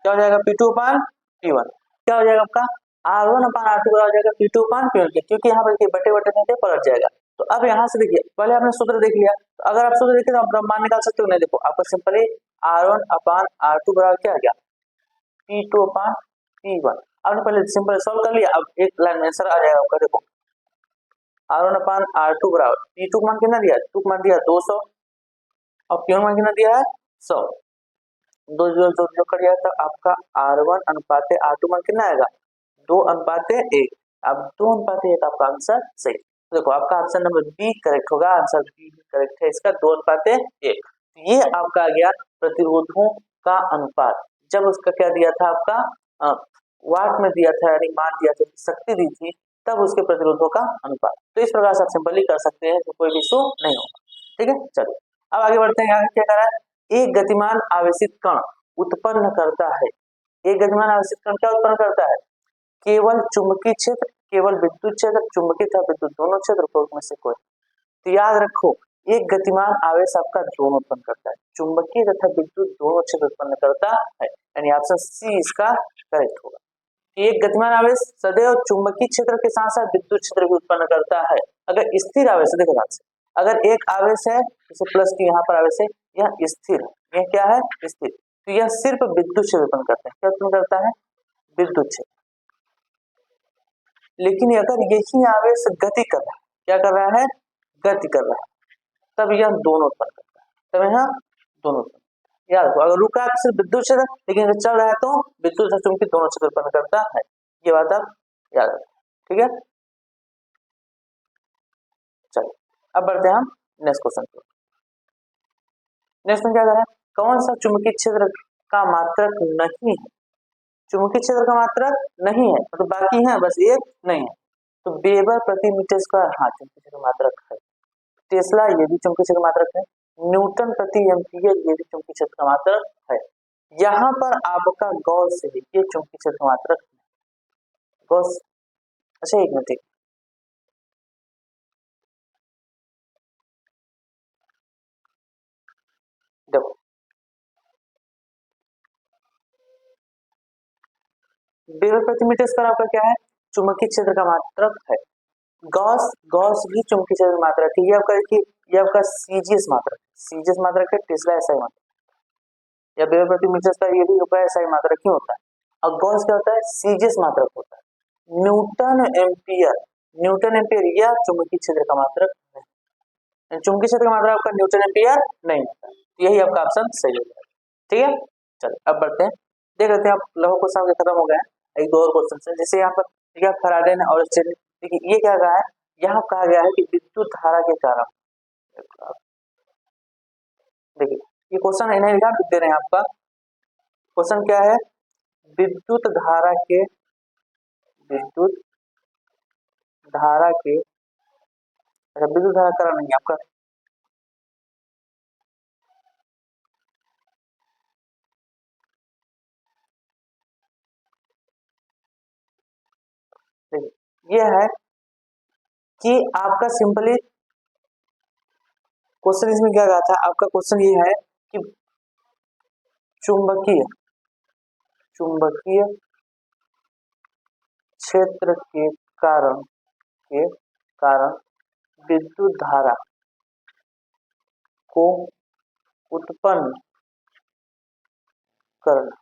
क्या हो जाएगा P2/P1, क्या हो जाएगा आपका R1/R2 हो जाएगा P2/P1 के, क्योंकि यहाँ पर देखिए बटे बटे में पलट जाएगा। तो अब यहाँ से देखिए पहले आपने सूत्र देख लिया, तो अगर आप सूत्र देखें तो आप मान निकाल सकते हो। नहीं देखो आपका सिंपली R1/R2 बराबर क्या आ गया P2/P1। आपने पहले सिंपल सॉल्व कर लिया, अब एक लाइन में आंसर आ जाएगा आपका। देखो R1/R2 बराबर P2 मान कितना दिया, 2 मान दिया 200 और P1 मान कितना दिया है 100। दो जो कट जाएगा तो आपका R1/R2 मान कितना आएगा 2:1। अब 2:1 आपका आंसर सही। तो देखो आपका ऑप्शन नंबर बी करेक्ट होगा, आंसर बी करेक्ट है इसका 2:1। ये आपका आ गया प्रतिरोधों का अनुपात। जब उसका क्या दिया था आपका वाट में दिया था, यानी मान दिया था, शक्ति दी थी, तब उसके प्रतिरोधों का अनुपात। तो इस प्रकार से आप सिंपली कर सकते हैं, तो कोई भी इशू नहीं होगा। ठीक है, चलो अब आगे बढ़ते हैं। आगे क्या कर रहा है, एक गतिमान आवेशित कण उत्पन्न करता है। एक गतिमान आवेशित कण क्या उत्पन्न करता है, केवल चुंबकीय क्षेत्र, केवल विद्युत क्षेत्र, चुंबकीय तथा विद्युत दोनों क्षेत्र में से कोई। तो याद रखो एक गतिमान आवेश आपका दोनों उत्पन्न करता है, चुंबकीय तथा विद्युत दोनों क्षेत्र उत्पन्न करता है, यानी ऑप्शन सी इसका करेक्ट होगा। एक गतिमान आवेश सदैव चुंबकीय क्षेत्र के साथ साथ विद्युत क्षेत्र भी उत्पन्न करता है। अगर स्थिर आवेश देखो ध्यान से, अगर एक आवेश है जैसे प्लस की यहाँ पर आवेश है, यह स्थिर है, यह क्या है स्थिर, तो यह सिर्फ विद्युत क्षेत्र उत्पन्न करता है। क्या उत्पन्न करता है विद्युत क्षेत्र। लेकिन अगर यही आवेश गति कर रहा है, क्या कर रहा है गति कर रहा है, तब यह दोनों उत्पन्न करता है, तब यहाँ दोनों उत्पन्न। याद रखो अगर रुका है तो सिर्फ विद्युत क्षेत्र, लेकिन अगर चल रहा है तो विद्युत और चुंबकीय दोनों क्षेत्र उत्पन्न करता है। ये बात आप याद रखो, ठीक है। चलिए अब बढ़ते हैं हम नेक्स्ट क्वेश्चन पे। नेक्स्ट में क्या कर रहा है, कौन सा चुंबकीय क्षेत्र का मात्रक नहीं है, चुंबकीय क्षेत्र का मात्रक नहीं है, मतलब बाकी है बस एक नहीं है। तो वेबर प्रति मीटर स्क्वायर, हाँ चुंबकीय क्षेत्र मात्रक है। टेस्ला ये भी चुंबकीय क्षेत्र मात्रक है। न्यूटन प्रति एम्पीयर ये भी चुंबकीय क्षेत्र का मात्रक है। यहाँ पर आपका गॉस है, ये चुंबकीय क्षेत्र मात्रक गॉस। अच्छा एक मिनट, देखो वेबर प्रति मीटर स्क्वायर आपका क्या है चुंबकीय क्षेत्र का मात्रक है। गॉस गॉस भी चुंबकीय क्षेत्र मात्रक है। ये आपका देखिए ये आपका सीजीएस मात्रक, सीजीएस मात्रक है, टेस्ला एसआई मात्रक, या वेबर प्रति मीटर स्क्वायर ये भी आपका एसआई मात्रक ही होता है। और गॉस क्या होता है सीजीएस मात्रक होता है। न्यूटन एम्पियर यह चुंबकीय क्षेत्र का मात्रक है। चुंबकीय क्षेत्र का मात्रक आपका न्यूटन एम्पियर नहीं होता। यही आपका ऑप्शन सही हो जाएगा। ठीक है, चलो अब बढ़ते हैं, देख लेते हैं। आप लगभग क्वेश्चन खत्म हो गए हैं, एक दो और क्वेश्चन है। जैसे यहाँ पर देखिए फैराडे ने और देखिए ये क्या कहा है, यहाँ कहा गया है कि विद्युत धारा के कारण, देखिए ये क्वेश्चन इन्हें लिखा दे रहे हैं। आपका क्वेश्चन क्या है, विद्युत धारा के अच्छा विद्युत धारा कारण नहीं आपका, देखिए ये है कि आपका सिंपली क्वेश्चन इसमें क्या कहा था, आपका क्वेश्चन ये है कि चुंबकीय क्षेत्र के कारण विद्युत धारा को उत्पन्न करना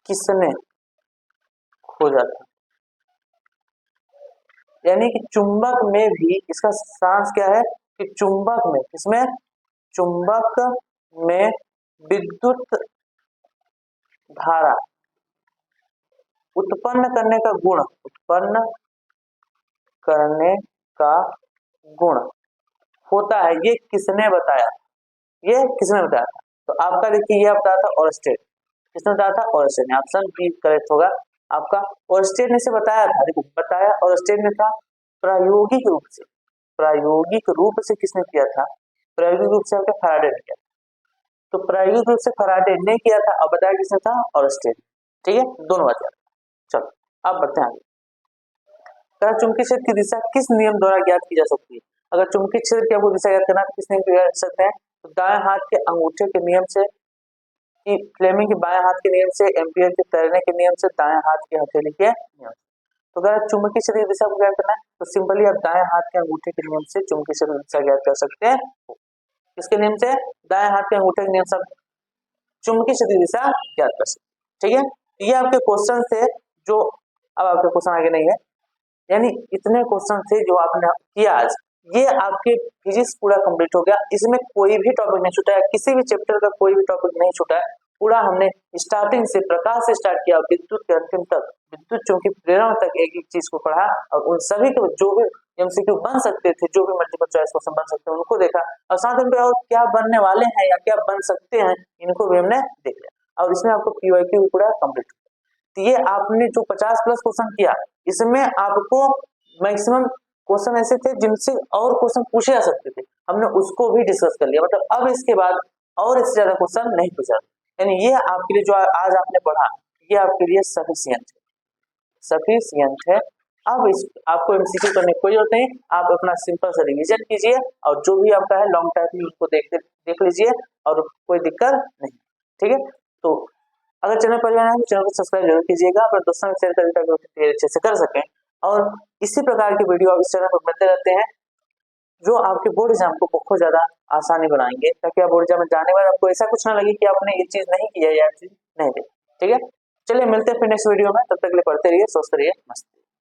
किसने खोजा था। यानी कि चुंबक में भी इसका सारांश क्या है कि चुंबक में, इसमें चुंबक में विद्युत धारा उत्पन्न करने का गुण होता है। ये किसने बताया था? तो आपका देखिए ये बताया था ऑर्स्टेड। किसने बताया था? ऑर्स्टेड ने। ऑप्शन बी करेक्ट होगा आपका। ऑर्स्टेड ने से बताया था, देखो बताया ऑर्स्टेड ने था। प्रायोगिक रूप से किसने किया था? प्रायोगिक रूप से आपका फैराडे ने किया। तो प्रायोगिक रूप से फैराडे ने किया था, अब बताया किसने था? ऑर्स्टेड। ठीक है, दोनों बात। चलो अब बढ़ते हैं आगे। चुंबकीय क्षेत्र की दिशा किस नियम द्वारा ज्ञात की जा सकती है? अगर चुंबकीय क्षेत्र की आपको दिशा ज्ञात करना किस नियम से ज्ञात कर सकते हैं? तो दाएं हाथ के अंगूठे के नियम से, कि फ्लेमिंग के बाएं हाथ के नियम से, एम्पियर के तैरने के नियम से, दाएं हाथ के हथेली के नियम से। तो अगर चुंबकीय क्षेत्र की दिशा को ज्ञात करना है तो सिंपली आप दाएं हाथ के अंगूठे के नियम से चुंबकीय क्षेत्र की दिशा ज्ञात कर सकते हैं। किसके नियम से? दाएं हाथ के अंगूठे के नियम से चुंबकीय क्षेत्र की दिशा ज्ञात कर सकते हैं। ठीक है, ये आपके क्वेश्चन थे जो, अब आपके क्वेश्चन आगे नहीं है, यानी इतने क्वेश्चन थे जो आपने किया आज। ये आपके फिजिक्स पूरा कंप्लीट हो गया। इसमें कोई भी टॉपिक नहीं छूटा है, किसी भी चैप्टर का कोई भी टॉपिक नहीं छूटा है। पूरा हमने स्टार्टिंग से प्रकाश से स्टार्ट किया, विद्युत के अंतिम तक, विद्युत चुंबकीय प्रेरण तक एक एक चीज को पढ़ा और उन सभी के जो भी एमसीक्यू बन सकते थे, जो भी मल्टीपल चॉइस क्वेश्चन बन सकते हैं उनको देखा, और साथ में और क्या बनने वाले हैं या क्या बन सकते हैं इनको भी हमने देख लिया। और इसमें आपको पीवाईक्यू पूरा कंप्लीट। तो ये आपने जो 50 प्लस क्वेश्चन किया, इसमें आपको मैक्सिमम क्वेश्चन ऐसे थे जिनसे और क्वेश्चन पूछे जा सकते थे, हमने उसको भी डिस्कस कर लिया। मतलब अब इसके बाद और इससे ज्यादा क्वेश्चन नहीं पूछा। यानी ये आपके लिए जो आज आपने पढ़ा, ये आपके लिए सफिशिएंट है। अब इस आपको एमसीक्यू करने की कोई जरूरत नहीं, आप अपना सिंपल सा रिवीजन कीजिए और जो भी आपका है लॉन्ग टाइप उसको देख लीजिए और कोई दिक्कत नहीं। ठीक है, तो अगर चैनल पर नए हैं तो चैनल को सब्सक्राइब जरूर कीजिएगा, अपने दोस्तों में शेयर करिए ताकि अच्छे से कर सकें। और इसी प्रकार की वीडियो इस चैनल पर बनते रहते हैं जो आपके बोर्ड एग्जाम को बहुत ज्यादा आसानी बनाएंगे, ताकि आप बोर्ड एग्जाम में जाने में आपको ऐसा कुछ ना लगे कि आपने ये चीज नहीं किया या चीज नहीं देखी। ठीक है, चलिए मिलते हैं फिर नेक्स्ट वीडियो में, तब तक के लिए पढ़ते रहिए, स्वस्थ रहिए, मस्त।